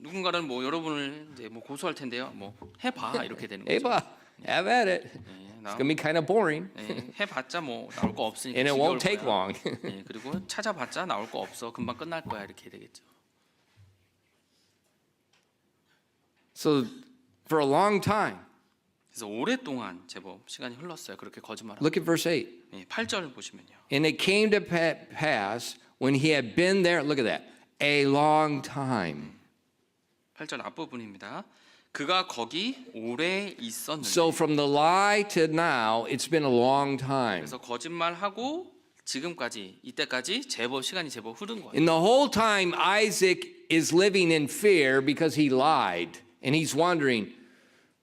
Speaker 2: 누군가는 뭐 여러분을 이제 뭐 고소할 텐데요. 뭐 해봐 이렇게 되는 거죠.
Speaker 1: Eva, have at it.
Speaker 2: 예,
Speaker 1: It's gonna be kind of boring,
Speaker 2: 예, 해봤자 뭐 나올 거 없으니까
Speaker 1: and it
Speaker 2: 지겨울
Speaker 1: won't take
Speaker 2: 거야.
Speaker 1: long.
Speaker 2: 예, 그리고 찾아봤자 나올 거 없어. 금방 끝날 거야 이렇게 되겠죠.
Speaker 1: So, for a long time,
Speaker 2: 그래서 오랫동안 제법 시간이 흘렀어요. 그렇게 거짓말하고.
Speaker 1: look at verse 8.
Speaker 2: 예, 8절 보시면요.
Speaker 1: And it came to pass when he had been there, look at that, a long time.
Speaker 2: 8절 앞부분입니다. 그가 거기 오래 있었는데.
Speaker 1: So from the lie to now, it's been a long time.
Speaker 2: 그래서 거짓말하고 지금까지 이때까지 시간이 제법 흐른 거예요.
Speaker 1: And the whole time, Isaac is living in fear because he lied. And he's wondering,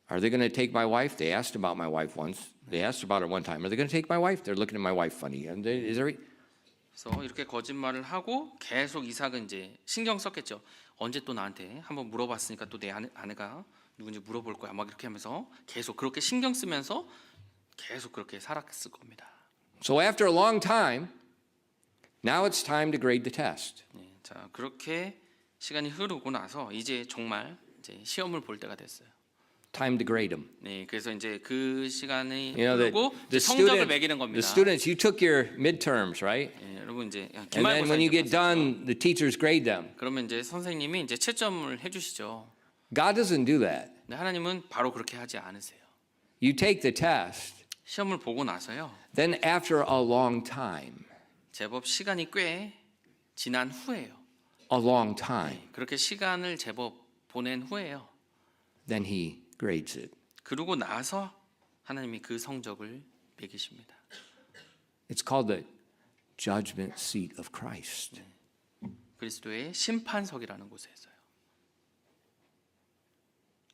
Speaker 1: are they going to take my wife? They asked about my wife once. They asked about her one time. Are they going to take my wife? They're looking at my wife funny. And is there...
Speaker 2: 그래서 이렇게 거짓말을 하고 계속 이삭은 이제 신경 썼겠죠. 언제 또 나한테 한번 물어봤으니까 또 내 아내가 누군지 물어볼 거야. 막 이렇게 하면서 계속 그렇게 신경 쓰면서 계속 그렇게 살았을 겁니다.
Speaker 1: So after a long time, now it's time to grade the test.
Speaker 2: 예, 자 그렇게 시간이 흐르고 나서 이제 정말 이제 시험을 볼 때가 됐어요.
Speaker 1: Time to grade them.
Speaker 2: 네, 그래서 이제 그 시간이
Speaker 1: You know,
Speaker 2: 흐르고
Speaker 1: the
Speaker 2: 성적을
Speaker 1: students,
Speaker 2: 매기는
Speaker 1: the
Speaker 2: 겁니다.
Speaker 1: students, you took your midterms, right?
Speaker 2: 예, 여러분 이제
Speaker 1: And then when you get
Speaker 2: 기말고사
Speaker 1: done, the teachers grade them.
Speaker 2: 그러면 이제 선생님이 이제 채점을 해주시죠.
Speaker 1: God doesn't do that.
Speaker 2: 근데 하나님은 바로 그렇게 하지 않으세요.
Speaker 1: You take the test,
Speaker 2: 시험을 보고 나서요.
Speaker 1: then after a long time,
Speaker 2: 제법 시간이 꽤 지난 후에요.
Speaker 1: a long time,
Speaker 2: 그렇게 시간을 제법 보낸 후에요.
Speaker 1: then he grades it.
Speaker 2: 그러고 나서 하나님이 그 성적을 매기십니다.
Speaker 1: It's called the judgment seat of Christ.
Speaker 2: 그리스도의 심판석이라는 곳에서요.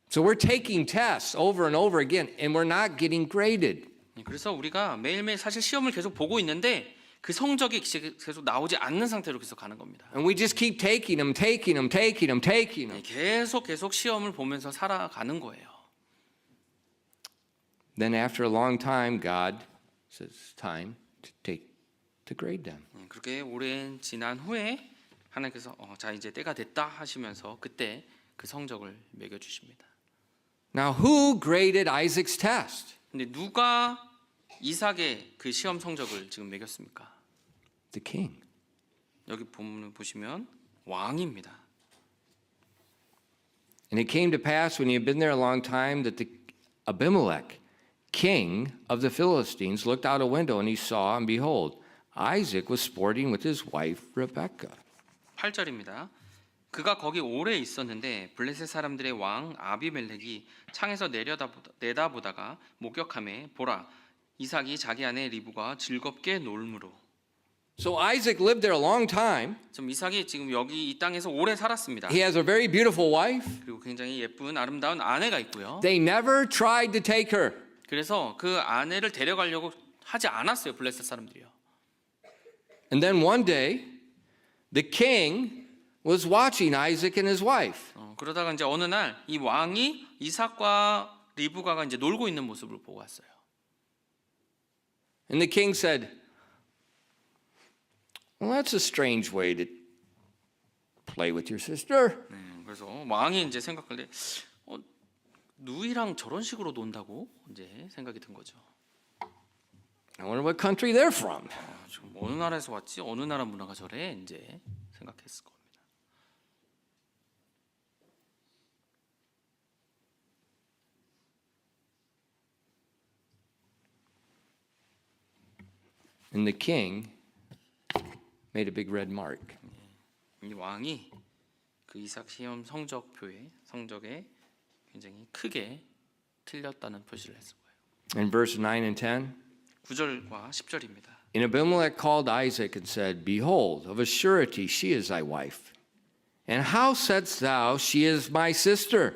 Speaker 1: So we're taking tests over and over again, and we're not getting graded.
Speaker 2: 그래서 우리가 매일매일 사실 시험을 계속 보고 있는데 그 성적이 계속 나오지 않는 상태로 계속 가는 겁니다.
Speaker 1: And we just keep taking them, taking them, taking them, taking them.
Speaker 2: 계속 시험을 보면서 살아가는 거예요.
Speaker 1: Then after a long time, God says, it's time to grade them.
Speaker 2: 그렇게 오랜 지난 후에 하나님께서 자 이제 때가 됐다 하시면서 그때 그 성적을 매겨 주십니다.
Speaker 1: Now, who graded Isaac's test?
Speaker 2: 근데 누가 이삭의 그 시험 성적을 지금 매겼습니까?
Speaker 1: The king.
Speaker 2: 여기 본문을 보시면 왕입니다.
Speaker 1: And it came to pass when he had been there a long time that the Abimelech, king of the Philistines, looked out a window and he saw, and behold, Isaac was sporting with his wife Rebekah.
Speaker 2: 8절입니다. 그가 거기 오래 있었는데 블레셋 사람들의 왕 아비멜렉이 창에서 내다보다가 목격함에 보라 이삭이 자기 아내 리브가 즐겁게 놀므로.
Speaker 1: So Isaac lived there a long time.
Speaker 2: 좀 이삭이 지금 여기 이 땅에서 오래 살았습니다.
Speaker 1: He has a very beautiful wife.
Speaker 2: 그리고 굉장히 예쁜 아름다운 아내가 있고요.
Speaker 1: They never tried to take her.
Speaker 2: 그래서 그 아내를 데려가려고 하지 않았어요. 블레셋 사람들이요.
Speaker 1: And then one day, the king was watching Isaac and his wife.
Speaker 2: 그러다가 이제 어느 날 이 왕이 이삭과 리브가가 이제 놀고 있는 모습을 보고 왔어요.
Speaker 1: And the king said, well, that's a strange way to play with your sister.
Speaker 2: 그래서 왕이 이제 생각할 때 누이랑 저런 식으로 논다고 이제 생각이 든 거죠.
Speaker 1: I wonder what country they're from.
Speaker 2: 좀 어느 나라에서 왔지? 어느 나라 문화가 저래? 이제 생각했을 겁니다.
Speaker 1: And the king made a big red mark.
Speaker 2: 이 왕이 그 이삭 시험 성적에 굉장히 크게 틀렸다는 표시를 했을 거예요.
Speaker 1: In verse 9 and 10,
Speaker 2: 9절과 10절입니다.
Speaker 1: and Abimelech called Isaac and said, behold, of a surety she is thy wife. And how saidst thou, she is my sister?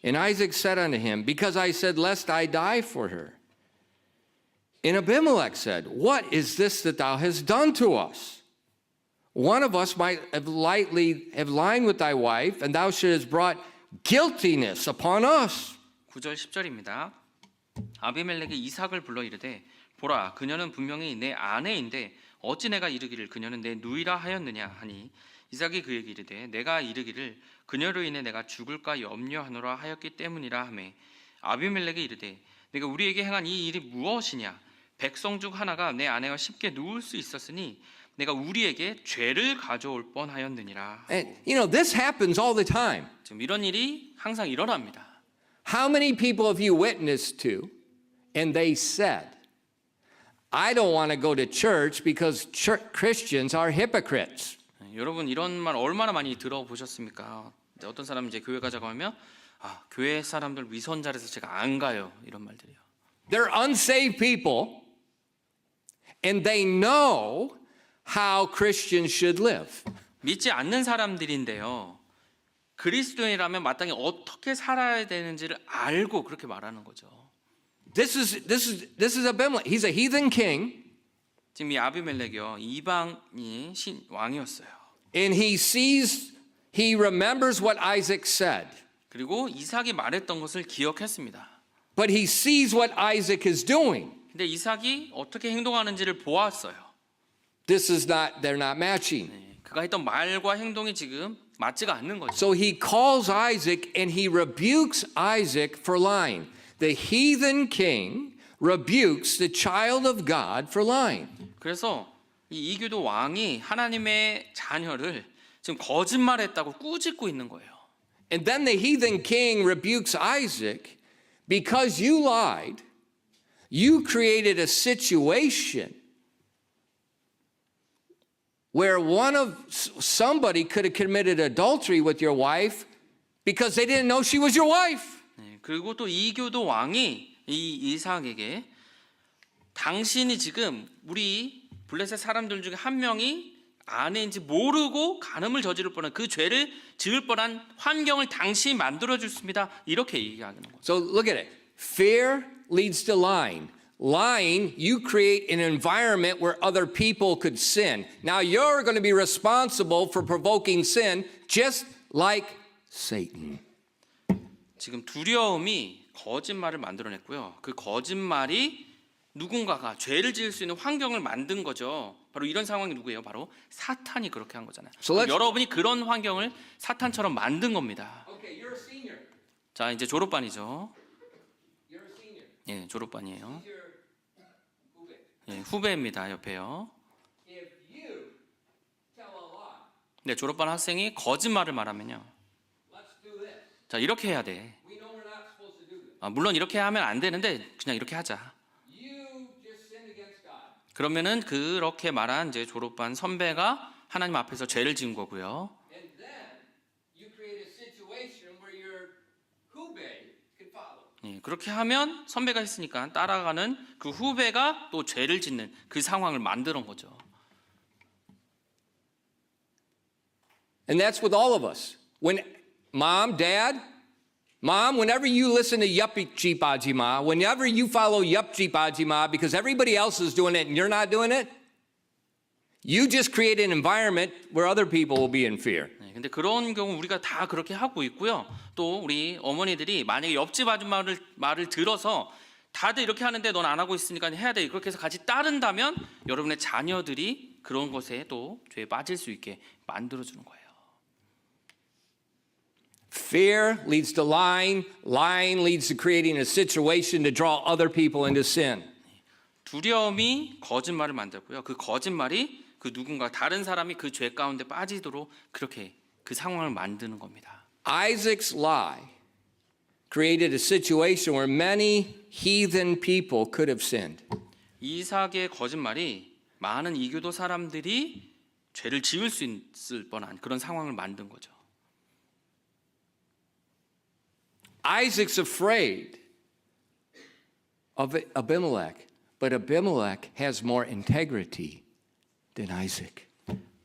Speaker 1: And Isaac said unto him, because I said, lest I die for her. And Abimelech said, what is this that thou hast done to us? One of us might have lightly have lying with thy wife, and thou shouldst brought guiltiness upon us.
Speaker 2: 9절 10절입니다. 아비멜렉이 이삭을 불러 이르되 보라 그녀는 분명히 내 아내인데 어찌 내가 이르기를 그녀는 내 누이라 하였느냐 하니 이삭이 그에게 이르되 내가 이르기를 그녀로 인해 내가 죽을까 염려하노라 하였기 때문이라 하매 아비멜렉이 이르되 내가 우리에게 행한 이 일이 무엇이냐 백성 중 하나가 내 아내와 쉽게 누울 수 있었으니 내가 우리에게 죄를 가져올 뻔하였느니라.
Speaker 1: And this happens all the time.
Speaker 2: 지금 이런 일이 항상 일어납니다.
Speaker 1: How many people have you witnessed to and they said, I don't want to go to church because Christians are hypocrites.
Speaker 2: 여러분 이런 말 얼마나 많이 들어보셨습니까? 어떤 사람이 이제 교회 가자고 하면 교회 사람들 위선자라서 제가 안 가요 이런 말들이요.
Speaker 1: They're unsaved people and they know how Christians should live.
Speaker 2: 믿지 않는 사람들인데요. 그리스도인이라면 마땅히 어떻게 살아야 되는지를 알고 그렇게 말하는 거죠.
Speaker 1: This is Abimelech. He's a heathen king.
Speaker 2: 지금 이 아비멜렉이요 이방인 왕이었어요.
Speaker 1: And he remembers what Isaac said.
Speaker 2: 그리고 이삭이 말했던 것을 기억했습니다.
Speaker 1: But he sees what Isaac is doing.
Speaker 2: 근데 이삭이 어떻게 행동하는지를 보았어요.
Speaker 1: They're not matching.
Speaker 2: 그가 했던 말과 행동이 지금 맞지가 않는 거죠.
Speaker 1: So he calls Isaac and he rebukes Isaac for lying. The heathen king rebukes the child of God for lying.
Speaker 2: 그래서 이 이교도 왕이 하나님의 자녀를 지금 거짓말했다고 꾸짖고 있는 거예요.
Speaker 1: And then the heathen king rebukes Isaac because you lied. You created a situation where somebody could have committed adultery with your wife because they didn't know she was your wife.
Speaker 2: 그리고 또 이교도 왕이 이 이삭에게 당신이 지금 우리 블레셋 사람들 중에 한 명이 아내인지 모르고 간음을 저지를 뻔한 그 죄를 지을 뻔한 환경을 당신이 만들어줬습니다. 이렇게 얘기하는 거죠.
Speaker 1: So look at it. Fear leads to lying. Lying, you create an environment where other people could sin. Now you're going to be responsible for provoking sin just like Satan.
Speaker 2: 지금 두려움이 거짓말을 만들어냈고요. 그 거짓말이 누군가가 죄를 지을 수 있는 환경을 만든 거죠. 바로 이런 상황이 누구예요? 바로 사탄이 그렇게 한 거잖아요. 여러분이 그런 환경을 사탄처럼 만든 겁니다.
Speaker 1: Okay, you're a senior.
Speaker 2: 자, 이제 졸업반이죠.
Speaker 1: You're a senior.
Speaker 2: 예, 졸업반이에요.
Speaker 1: You're 후배.
Speaker 2: 예, 후배입니다. 옆에요.
Speaker 1: If you tell a lie,
Speaker 2: 네, 졸업반 학생이 거짓말을 말하면요.
Speaker 1: let's do this.
Speaker 2: 자, 이렇게 해야 돼.
Speaker 1: We know we're not supposed to do this.
Speaker 2: 물론 이렇게 하면 안 되는데 그냥 이렇게 하자.
Speaker 1: You just sinned against God.
Speaker 2: 그러면은 그렇게 말한 이제 졸업반 선배가 하나님 앞에서 죄를 지은 거고요.
Speaker 1: And then you create a situation where your 후배 can follow.
Speaker 2: 예, 그렇게 하면 선배가 했으니까 따라가는 그 후배가 또 죄를 짓는 그 상황을 만드는 거죠.
Speaker 1: And that's with all of us. When Mom, Dad, Mom, whenever you listen to Yupjipajima, whenever you follow Yupjipajima because everybody else is doing it and you're not doing it, you just create an environment where other people will be in fear.
Speaker 2: 네, 근데 그런 경우 우리가 다 그렇게 하고 있고요. 또 우리 어머니들이 만약에 옆집 아줌마를 말을 들어서 다들 이렇게 하는데 넌 안 하고 있으니까 해야 돼. 그렇게 해서 같이 따른다면 여러분의 자녀들이 그런 것에 또 죄에 빠질 수 있게 만들어주는 거예요.
Speaker 1: Fear leads to lying. Lying leads to creating a situation to draw other people into sin.
Speaker 2: 두려움이 거짓말을 만들고요. 그 거짓말이 그 누군가 다른 사람이 그 죄 가운데 빠지도록 그렇게 그 상황을 만드는 겁니다.
Speaker 1: Isaac's lie created a situation where many heathen people could have sinned.
Speaker 2: 이삭의 거짓말이 많은 이교도 사람들이 죄를 지을 수 있을 뻔한 그런 상황을 만든 거죠.
Speaker 1: Isaac's afraid of Abimelech, but Abimelech has more integrity than Isaac.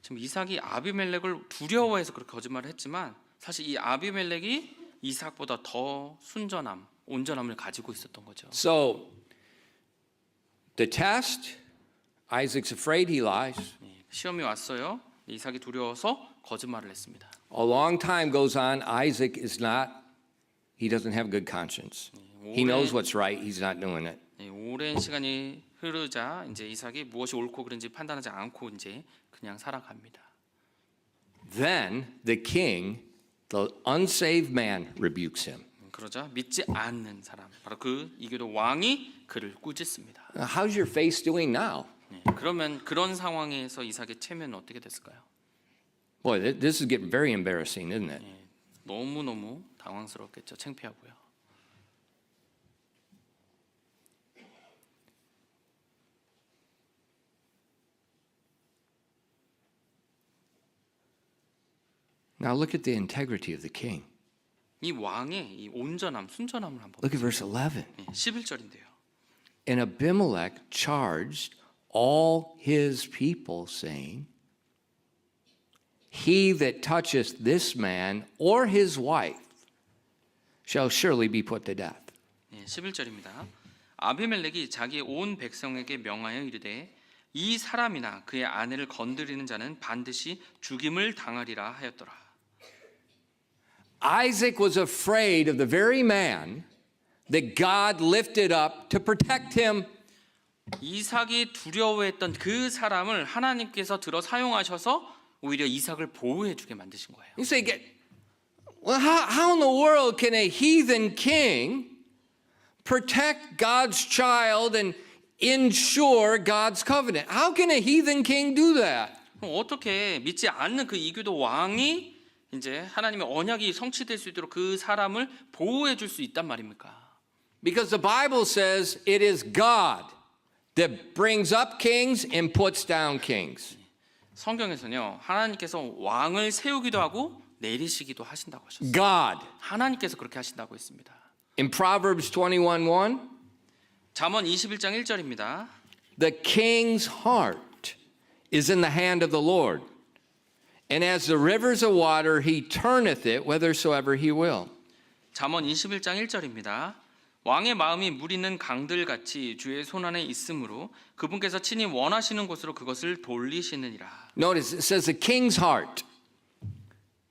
Speaker 2: 지금 이삭이 아비멜렉을 두려워해서 그렇게 거짓말을 했지만 사실 이 아비멜렉이 이삭보다 더 순전함, 온전함을 가지고 있었던 거죠.
Speaker 1: So the test, Isaac's afraid he lies.
Speaker 2: 시험이 왔어요. 이삭이 두려워서 거짓말을 했습니다.
Speaker 1: A long time goes on. Isaac he doesn't have good conscience. He knows what's right. He's not doing it.
Speaker 2: 오랜 시간이 흐르자 이제 이삭이 무엇이 옳고 그른지 판단하지 않고 이제 그냥 살아갑니다.
Speaker 1: Then the king, the unsaved man, rebukes him.
Speaker 2: 그러자 믿지 않는 사람, 바로 그 이교도 왕이 그를 꾸짖습니다.
Speaker 1: How's your face doing now?
Speaker 2: 그러면 그런 상황에서 이삭의 체면은 어떻게 됐을까요?
Speaker 1: Boy, this is getting very embarrassing, isn't it?
Speaker 2: 너무너무 당황스럽겠죠. 창피하고요.
Speaker 1: Now look at the integrity of the king.
Speaker 2: 이 왕의 이 온전함, 순전함을 한번
Speaker 1: Look at verse 11.
Speaker 2: 11절인데요.
Speaker 1: And Abimelech charged all his people, saying, He that toucheth this man or his wife shall surely be put to death.
Speaker 2: 11절입니다. 아비멜렉이 자기의 온 백성에게 명하여 이르되 이 사람이나 그의 아내를 건드리는 자는 반드시 죽임을 당하리라 하였더라.
Speaker 1: Isaac was afraid of the very man that God lifted up to protect him.
Speaker 2: 이삭이 두려워했던 그 사람을 하나님께서 들어 사용하셔서 오히려 이삭을 보호해 주게 만드신 거예요.
Speaker 1: You say, well, how in the world can a heathen king protect God's child and ensure God's covenant? How can a heathen king do that?
Speaker 2: 그럼 어떻게 믿지 않는 그 이교도 왕이 이제 하나님의 언약이 성취될 수 있도록 그 사람을 보호해 줄 수 있단 말입니까?
Speaker 1: Because the Bible says it is God that brings up kings and puts down kings.
Speaker 2: 성경에서는요. 하나님께서 왕을 세우기도 하고 내리시기도 하신다고 하셨어요.
Speaker 1: God.
Speaker 2: 하나님께서 그렇게 하신다고 했습니다.
Speaker 1: In Proverbs 21:1,
Speaker 2: 잠언 21장 1절입니다.
Speaker 1: the king's heart is in the hand of the Lord. And as the rivers of water, he turneth it whithersoever he will.
Speaker 2: 잠언 21장 1절입니다. 왕의 마음이 물 있는 강들 같이 주의 손안에 있으므로 그분께서 친히 원하시는 곳으로 그것을 돌리시느니라.
Speaker 1: Notice it says the king's heart.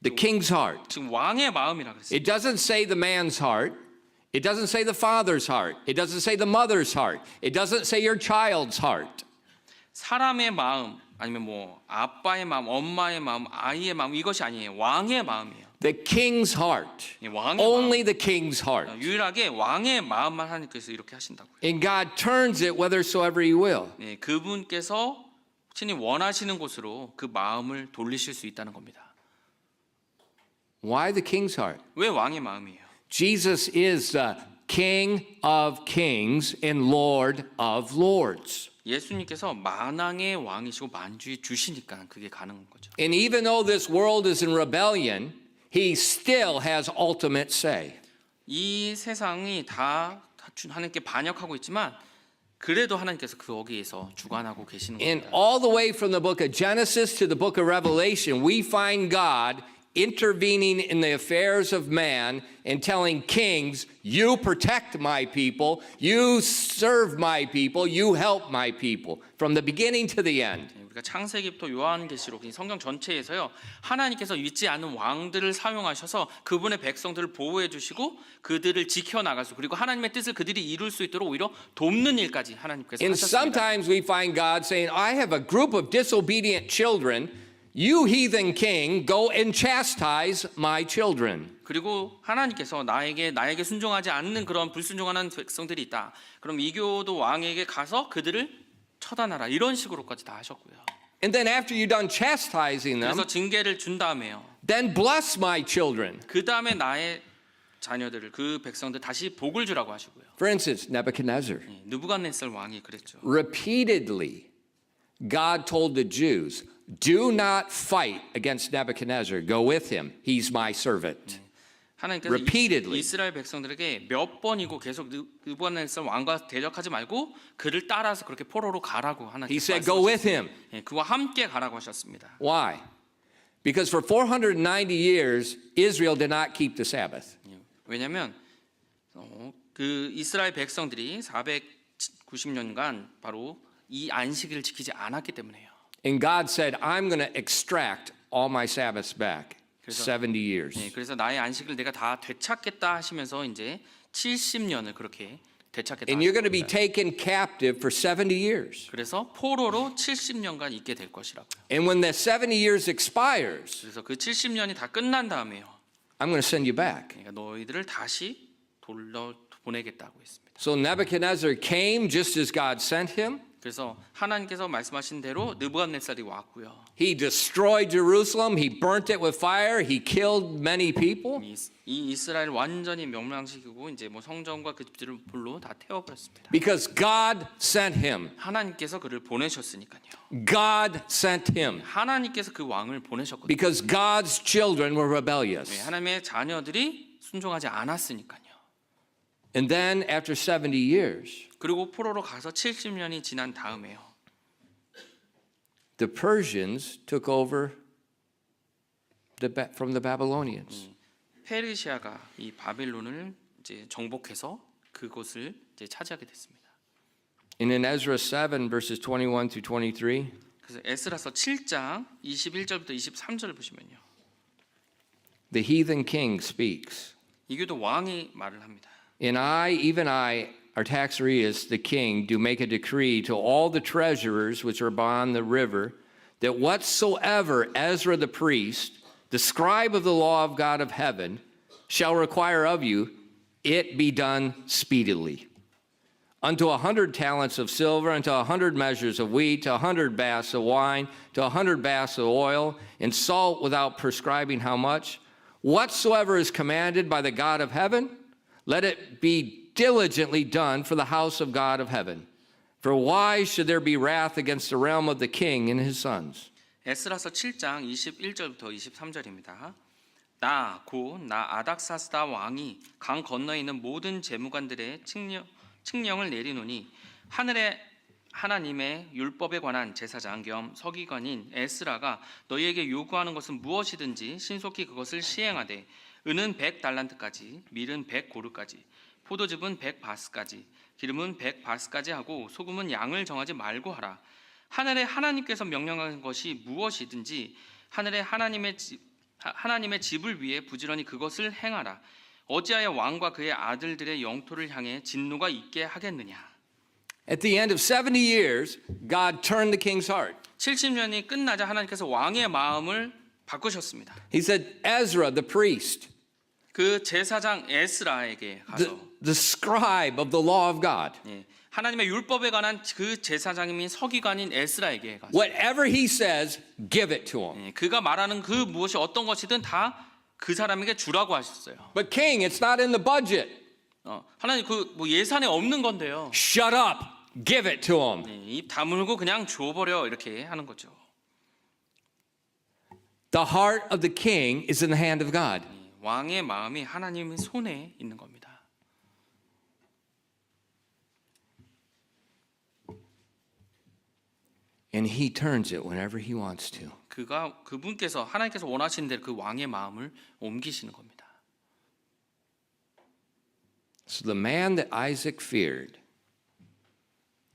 Speaker 1: The king's heart.
Speaker 2: 지금 왕의 마음이라 그랬어요.
Speaker 1: It doesn't say the man's heart. It doesn't say the father's heart. It doesn't say the mother's heart. It doesn't say your child's heart.
Speaker 2: 사람의 마음 아니면 뭐 아빠의 마음, 엄마의 마음, 아이의 마음 이것이 아니에요. 왕의 마음이에요.
Speaker 1: The king's heart.
Speaker 2: 왕의
Speaker 1: Only the king's heart.
Speaker 2: 마음. 유일하게 왕의 마음만 하나님께서 이렇게 하신다고요.
Speaker 1: And God turns it whithersoever he will.
Speaker 2: 네, 그분께서 친히 원하시는 곳으로 그 마음을 돌리실 수 있다는 겁니다.
Speaker 1: Why the king's heart?
Speaker 2: 왜 왕의 마음이에요?
Speaker 1: Jesus is the King of kings and Lord of lords.
Speaker 2: 예수님께서 만왕의 왕이시고 만주의 주시니까 그게 가능한 거죠.
Speaker 1: And even though this world is in rebellion, he still has ultimate say.
Speaker 2: 이 세상이 다 하나님께 반역하고 있지만 그래도 하나님께서 거기에서 주관하고 계시는
Speaker 1: And
Speaker 2: 겁니다.
Speaker 1: all the way from the book of Genesis to the book of Revelation, we find God intervening in the affairs of man and telling kings, you protect my people, you serve my people, you help my people, from the beginning to the end.
Speaker 2: 우리가 창세기부터 요한계시록 이 성경 전체에서요 하나님께서 믿지 않는 왕들을 사용하셔서 그분의 백성들을 보호해 주시고 그들을 지켜나가서 그리고 하나님의 뜻을 그들이 이룰 수 있도록 오히려 돕는 일까지 하나님께서
Speaker 1: And
Speaker 2: 하셨습니다.
Speaker 1: sometimes we find God saying, I have a group of disobedient children. You heathen king, go and chastise my children.
Speaker 2: 그리고 하나님께서 나에게 순종하지 않는 그런 불순종하는 백성들이 있다. 그럼 이교도 왕에게 가서 그들을 처단하라. 이런 식으로까지 다 하셨고요.
Speaker 1: And then after you're done chastising them,
Speaker 2: 그래서 징계를 준 다음에요.
Speaker 1: then bless my children.
Speaker 2: 그 다음에 나의 자녀들을 그 백성들 다시 복을 주라고 하시고요.
Speaker 1: For instance, Nebuchadnezzar.
Speaker 2: 느부갓네살 왕이 그랬죠.
Speaker 1: Repeatedly, God told the Jews, do not fight against Nebuchadnezzar. Go with him. He's my servant.
Speaker 2: 하나님께서
Speaker 1: Repeatedly.
Speaker 2: 이스라엘 백성들에게 몇 번이고 계속 느부갓네살 왕과 대적하지 말고 그를 따라서 그렇게 포로로 가라고
Speaker 1: He
Speaker 2: 하나님께서
Speaker 1: said, go with him.
Speaker 2: 그와 함께 가라고 하셨습니다.
Speaker 1: Why? Because for 490 years, Israel did not keep the Sabbath.
Speaker 2: 왜냐하면 그 이스라엘 백성들이 490년간 바로 이 안식일을 지키지 않았기 때문에요.
Speaker 1: And God said, I'm going to extract all my Sabbaths back. 70 years.
Speaker 2: 그래서 나의 안식을 내가 다 되찾겠다 하시면서 이제 70년을 그렇게 되찾게
Speaker 1: And you're going to be
Speaker 2: 당하십니다.
Speaker 1: taken captive for 70 years.
Speaker 2: 그래서 포로로 70년간 있게 될 것이라고요.
Speaker 1: And when that 70 years expires,
Speaker 2: 그래서 그 70년이 다 끝난 다음에요.
Speaker 1: I'm going to send you back.
Speaker 2: 그러니까 너희들을 다시 돌려 보내겠다고 했습니다.
Speaker 1: So Nebuchadnezzar came just as God sent him.
Speaker 2: 그래서 하나님께서 말씀하신 대로 느부갓네살이 왔고요.
Speaker 1: He destroyed Jerusalem. He burnt it with fire. He killed many people.
Speaker 2: 이 이스라엘 완전히 멸망시키고 이제 뭐 성전과 그 집들을 불로 다 태워버렸습니다.
Speaker 1: Because God sent him.
Speaker 2: 하나님께서 그를 보내셨으니까요.
Speaker 1: God sent him.
Speaker 2: 하나님께서 그 왕을 보내셨거든요.
Speaker 1: Because God's children were
Speaker 2: 네,
Speaker 1: rebellious.
Speaker 2: 하나님의 자녀들이 순종하지 않았으니까요.
Speaker 1: And then after 70 years,
Speaker 2: 그리고 포로로 가서 70년이 지난 다음에요.
Speaker 1: the Persians took over from the Babylonians.
Speaker 2: 페르시아가 이 바빌론을 이제 정복해서 그곳을 이제 차지하게 됐습니다.
Speaker 1: And in Ezra 7 verses 21 through 23,
Speaker 2: 그래서 에스라서 7장 21절부터 23절을 보시면요.
Speaker 1: the heathen king speaks.
Speaker 2: 이교도 왕이 말을 합니다.
Speaker 1: And I, even I, Artaxerxes the king, do make a decree to all the treasurers which are upon the river, that whatsoever Ezra the priest, the scribe of the law of God of heaven, shall require of you, it be done speedily. Unto 100 talents of silver, unto 100 measures of wheat, to 100 baths of wine, to 100 baths of oil, and salt without prescribing how much. Whatsoever is commanded by the God of heaven, let it be diligently done for the house of God of heaven. For why should there be wrath against the realm of the king and his sons?
Speaker 2: 에스라서 7장 21절부터 23절입니다. 나 아닥사스다 왕이 강 건너에 있는 모든 재무관들의 칙령을 내리노니 하늘의 하나님의 율법에 관한 제사장 겸 서기관인 에스라가 너희에게 요구하는 것은 무엇이든지 신속히 그것을 시행하되 은은 100달란트까지 밀은 100고르까지 포도즙은 100바스까지 기름은 100바스까지 하고 소금은 양을 정하지 말고 하라. 하늘의 하나님께서 명령한 것이 무엇이든지 하늘의 하나님의 집을 위해 부지런히 그것을 행하라. 어찌하여 왕과 그의 아들들의 영토를 향해 진노가 있게 하겠느냐.
Speaker 1: At the end of 70 years, God turned the king's heart.
Speaker 2: 70년이 끝나자 하나님께서 왕의 마음을 바꾸셨습니다.
Speaker 1: He said, Ezra, the priest,
Speaker 2: 그 제사장 에스라에게 가서
Speaker 1: the scribe of the law of God,
Speaker 2: 예, 하나님의 율법에 관한 그 제사장인 서기관인 에스라에게 가서
Speaker 1: whatever he says, give it to him.
Speaker 2: 예, 그가 말하는 그 무엇이 어떤 것이든 다 그 사람에게 주라고 하셨어요.
Speaker 1: But king, it's not in the budget.
Speaker 2: 하나님 그 뭐 예산에 없는 건데요.
Speaker 1: Shut up. Give it to him.
Speaker 2: 예, 입 다물고 그냥 줘버려 이렇게 하는 거죠.
Speaker 1: The heart of the king is in the hand of God.
Speaker 2: 예, 왕의 마음이 하나님의 손에 있는 겁니다.
Speaker 1: And he turns it whenever he wants to.
Speaker 2: 그분께서 하나님께서 원하시는 대로 그 왕의 마음을 옮기시는 겁니다.
Speaker 1: So the man that Isaac feared,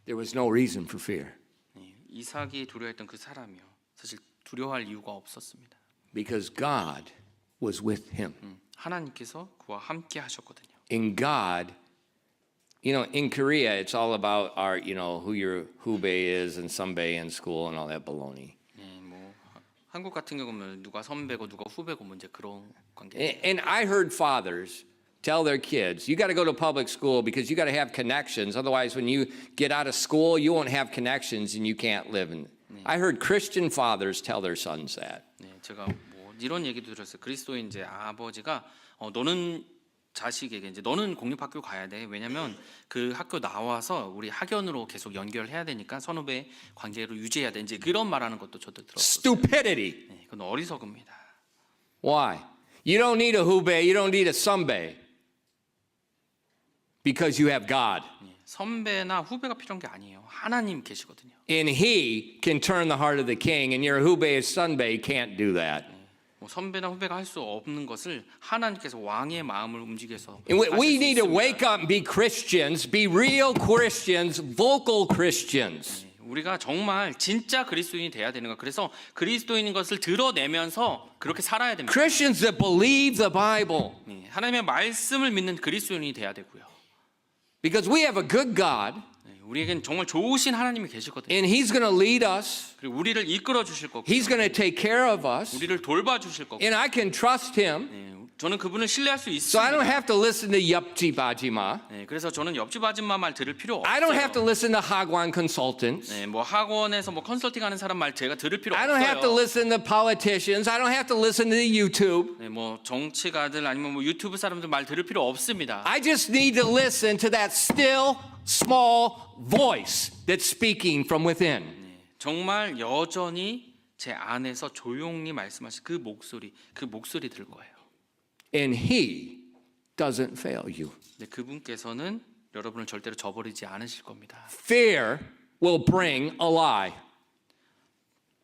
Speaker 1: there was no reason for fear.
Speaker 2: 예, 이삭이 두려워했던 그 사람이요. 사실 두려워할 이유가 없었습니다.
Speaker 1: Because God was with him.
Speaker 2: 하나님께서 그와 함께 하셨거든요.
Speaker 1: In God, you know, in Korea, it's all about our, you know, who your hubei is and sunbae in school and all that baloney.
Speaker 2: 예, 뭐 한국 같은 경우는 누가 선배고 누가 후배고 뭐 이제 그런 관계.
Speaker 1: And I heard fathers tell their kids, you got to go to public school because you got to have connections. Otherwise, when you get out of school, you won't have connections and you can't live. And I heard Christian fathers tell their sons that.
Speaker 2: 네, 제가 뭐 이런 얘기도 들었어요. 그리스도인 이제 아버지가 너는 자식에게 이제 너는 공립학교 가야 돼. 왜냐면 그 학교 나와서 우리 학연으로 계속 연결해야 되니까 선후배 관계로 유지해야 돼. 이제 그런 말하는 것도 저도 들었어요.
Speaker 1: Stupidity.
Speaker 2: 네, 그건 어리석음입니다.
Speaker 1: Why? You don't need a hubei, you don't need a sunbae. Because you have God.
Speaker 2: 네, 선배나 후배가 필요한 게 아니에요. 하나님 계시거든요.
Speaker 1: And he can turn the heart of the king, and your hubei sunbae can't do that.
Speaker 2: 뭐 선배나 후배가 할 수 없는 것을 하나님께서 왕의 마음을 움직여서
Speaker 1: And
Speaker 2: 하실
Speaker 1: we
Speaker 2: 수
Speaker 1: need to
Speaker 2: 있습니다.
Speaker 1: wake up and be Christians, be real Christians, vocal Christians.
Speaker 2: 우리가 정말 진짜 그리스도인이 돼야 되는 거. 그래서 그리스도인인 것을 드러내면서 그렇게 살아야 됩니다.
Speaker 1: Christians that believe the Bible.
Speaker 2: 네, 하나님의 말씀을 믿는 그리스도인이 돼야 되고요.
Speaker 1: Because we have a good God,
Speaker 2: 네, 우리에겐 정말 좋으신 하나님이 계시거든요.
Speaker 1: and He's going to lead us.
Speaker 2: 그리고 우리를 이끌어 주실 거고,
Speaker 1: He's going to take care of us,
Speaker 2: 우리를 돌봐 주실 거고.
Speaker 1: and I can trust Him.
Speaker 2: 네, 저는 그분을 신뢰할 수
Speaker 1: So I don't
Speaker 2: 있습니다.
Speaker 1: have to listen to Yupji Bajima.
Speaker 2: 네, 그래서 저는 옆집 아줌마 말 들을 필요
Speaker 1: I don't have to
Speaker 2: 없어요.
Speaker 1: listen to Hagwon consultants.
Speaker 2: 네, 뭐 학원에서 뭐 컨설팅하는 사람 말 제가 들을 필요
Speaker 1: I don't have to
Speaker 2: 없어요.
Speaker 1: listen to politicians. I don't have to listen to YouTube.
Speaker 2: 네, 뭐 정치가들 아니면 뭐 유튜브 사람들 말 들을 필요 없습니다.
Speaker 1: I just need to listen to that still small voice that's speaking from within.
Speaker 2: 네, 정말 여전히 제 안에서 조용히 말씀하신 그 목소리 들을 거예요.
Speaker 1: And He doesn't fail you.
Speaker 2: 네, 그분께서는 여러분을 절대로 저버리지 않으실 겁니다.
Speaker 1: Fear will bring a lie.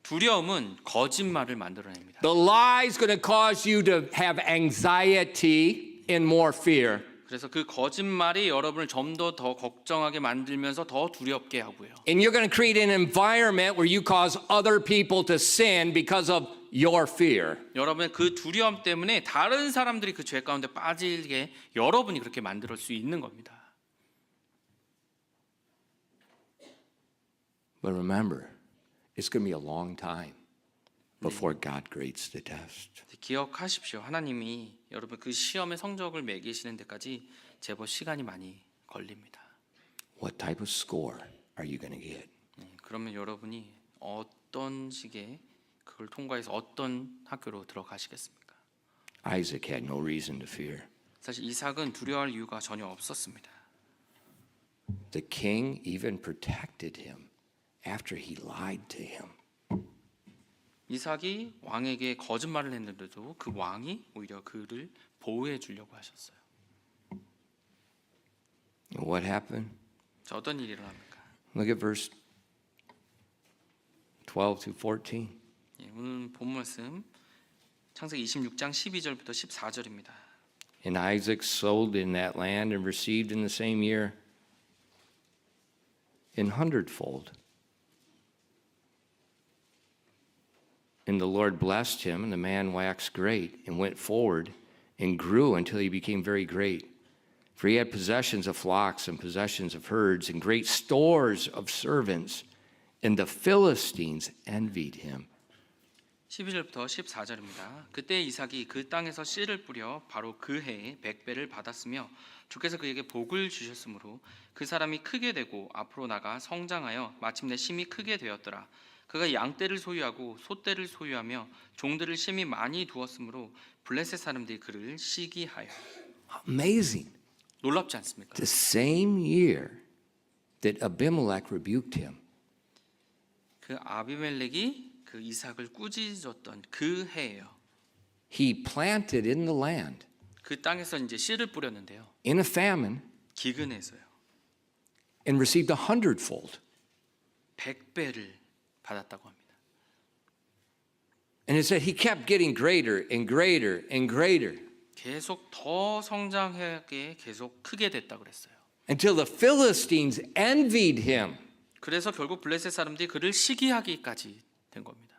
Speaker 2: 두려움은 거짓말을 만들어냅니다.
Speaker 1: The lie is going to cause you to have anxiety and more fear.
Speaker 2: 그래서 그 거짓말이 여러분을 좀 더 걱정하게 만들면서 더 두렵게 하고요.
Speaker 1: And you're going to create an environment where you cause other people to sin because of your fear.
Speaker 2: 여러분의 그 두려움 때문에 다른 사람들이 그 죄 가운데 빠지게 여러분이 그렇게 만들 수 있는 겁니다.
Speaker 1: But remember, it's going to be a long time before God grades the test.
Speaker 2: 기억하십시오. 하나님이 여러분 그 시험의 성적을 매기시는 데까지 제법 시간이 많이 걸립니다.
Speaker 1: What type of score are you going to get?
Speaker 2: 그러면 여러분이 어떤 식의 그걸 통과해서 어떤 학교로 들어가시겠습니까?
Speaker 1: Isaac had no reason to fear.
Speaker 2: 사실 이삭은 두려워할 이유가 전혀 없었습니다.
Speaker 1: The king even protected him after he lied to him.
Speaker 2: 이삭이 왕에게 거짓말을 했는데도 그 왕이 오히려 그를 보호해 주려고 하셨어요.
Speaker 1: And what happened?
Speaker 2: 자, 어떤 일이 일어납니까?
Speaker 1: Look at verse 12 to 14.
Speaker 2: 예, 오늘 본 말씀 창세기 26장 12절부터 14절입니다.
Speaker 1: And Isaac sowed in that land and received in the same year an hundredfold. And the Lord blessed him, and the man waxed great and went forward and grew until he became very great. For he had possessions of flocks and possessions of herds and great stores of servants, and the Philistines envied him.
Speaker 2: 12절부터 14절입니다. 그때 이삭이 그 땅에서 씨를 뿌려 바로 그 해에 100배를 받았으며 주께서 그에게 복을 주셨으므로 그 사람이 크게 되고 앞으로 나가 성장하여 마침내 심히 크게 되었더라. 그가 양떼를 소유하고 소떼를 소유하며 종들을 심히 많이 두었으므로 블레셋 사람들이 그를 시기하여.
Speaker 1: Amazing.
Speaker 2: 놀랍지 않습니까?
Speaker 1: The same year that Abimelech rebuked him,
Speaker 2: 그 아비멜렉이 그 이삭을 꾸짖었던 그 해예요.
Speaker 1: he planted in the land
Speaker 2: 그 땅에서 이제 씨를 뿌렸는데요.
Speaker 1: in a famine
Speaker 2: 기근해서요.
Speaker 1: and received a hundredfold.
Speaker 2: 100배를 받았다고 합니다.
Speaker 1: And it said he kept getting greater and greater and greater
Speaker 2: 계속 더 성장하게 계속 크게 됐다 그랬어요.
Speaker 1: until the Philistines envied him.
Speaker 2: 그래서 결국 블레셋 사람들이 그를 시기하기까지 된 겁니다.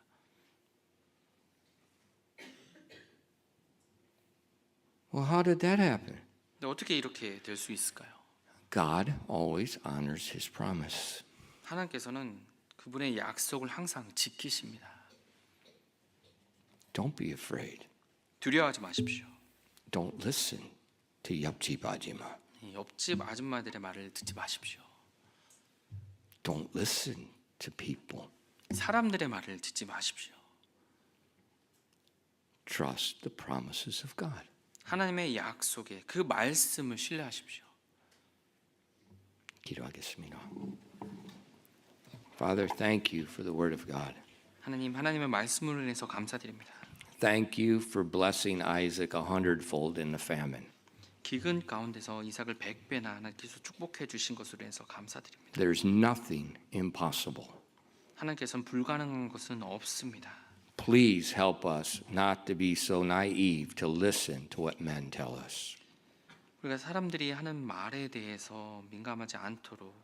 Speaker 1: Well, how did that happen?
Speaker 2: 근데 어떻게 이렇게 될 수 있을까요?
Speaker 1: God always honors his promise.
Speaker 2: 하나님께서는 그분의 약속을 항상 지키십니다.
Speaker 1: Don't be afraid.
Speaker 2: 두려워하지 마십시오.
Speaker 1: Don't listen to Yupji Bajima.
Speaker 2: 옆집 아줌마들의 말을 듣지 마십시오.
Speaker 1: Don't listen to people.
Speaker 2: 사람들의 말을 듣지 마십시오.
Speaker 1: Trust the promises of God.
Speaker 2: 하나님의 약속에 그 말씀을 신뢰하십시오.
Speaker 1: 기도하겠습니다. Father, thank you for the word of God.
Speaker 2: 하나님의 말씀을 인해서 감사드립니다.
Speaker 1: Thank you for blessing Isaac a hundredfold in the famine.
Speaker 2: 기근 가운데서 이삭을 100배나 하나님께서 축복해 주신 것으로 인해서 감사드립니다.
Speaker 1: There's nothing impossible.
Speaker 2: 하나님께서는 불가능한 것은 없습니다.
Speaker 1: Please help us not to be so naive to listen to what men tell us.
Speaker 2: 우리가 사람들이 하는 말에 대해서 민감하지 않도록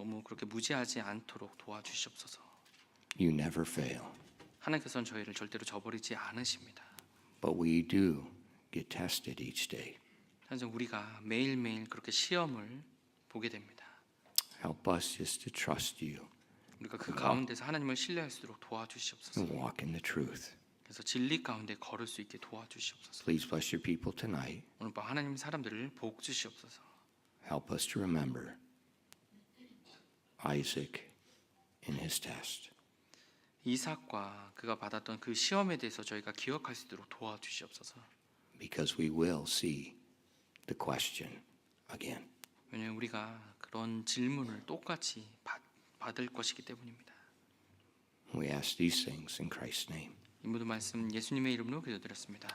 Speaker 2: 너무 그렇게 무지하지 않도록 도와주시옵소서.
Speaker 1: You never fail.
Speaker 2: 하나님께서는 저희를 절대로 저버리지 않으십니다.
Speaker 1: But we do get tested each day.
Speaker 2: 하지만 우리가 매일매일 그렇게 시험을 보게 됩니다.
Speaker 1: Help us just to trust you
Speaker 2: 우리가 그 가운데서 하나님을 신뢰할 수 있도록 도와주시옵소서.
Speaker 1: and walk in the truth.
Speaker 2: 그래서 진리 가운데 걸을 수 있게 도와주시옵소서.
Speaker 1: Please bless your people tonight.
Speaker 2: 오늘 밤 하나님 사람들을 복 주시옵소서.
Speaker 1: Help us to remember Isaac in his test.
Speaker 2: 이삭과 그가 받았던 그 시험에 대해서 저희가 기억할 수 있도록 도와주시옵소서.
Speaker 1: Because we will see the question again.
Speaker 2: 왜냐하면 우리가 그런 질문을 똑같이 받을 것이기 때문입니다.
Speaker 1: We ask these things in Christ's name.
Speaker 2: 이 모든 말씀 예수님의 이름으로 기도드렸습니다.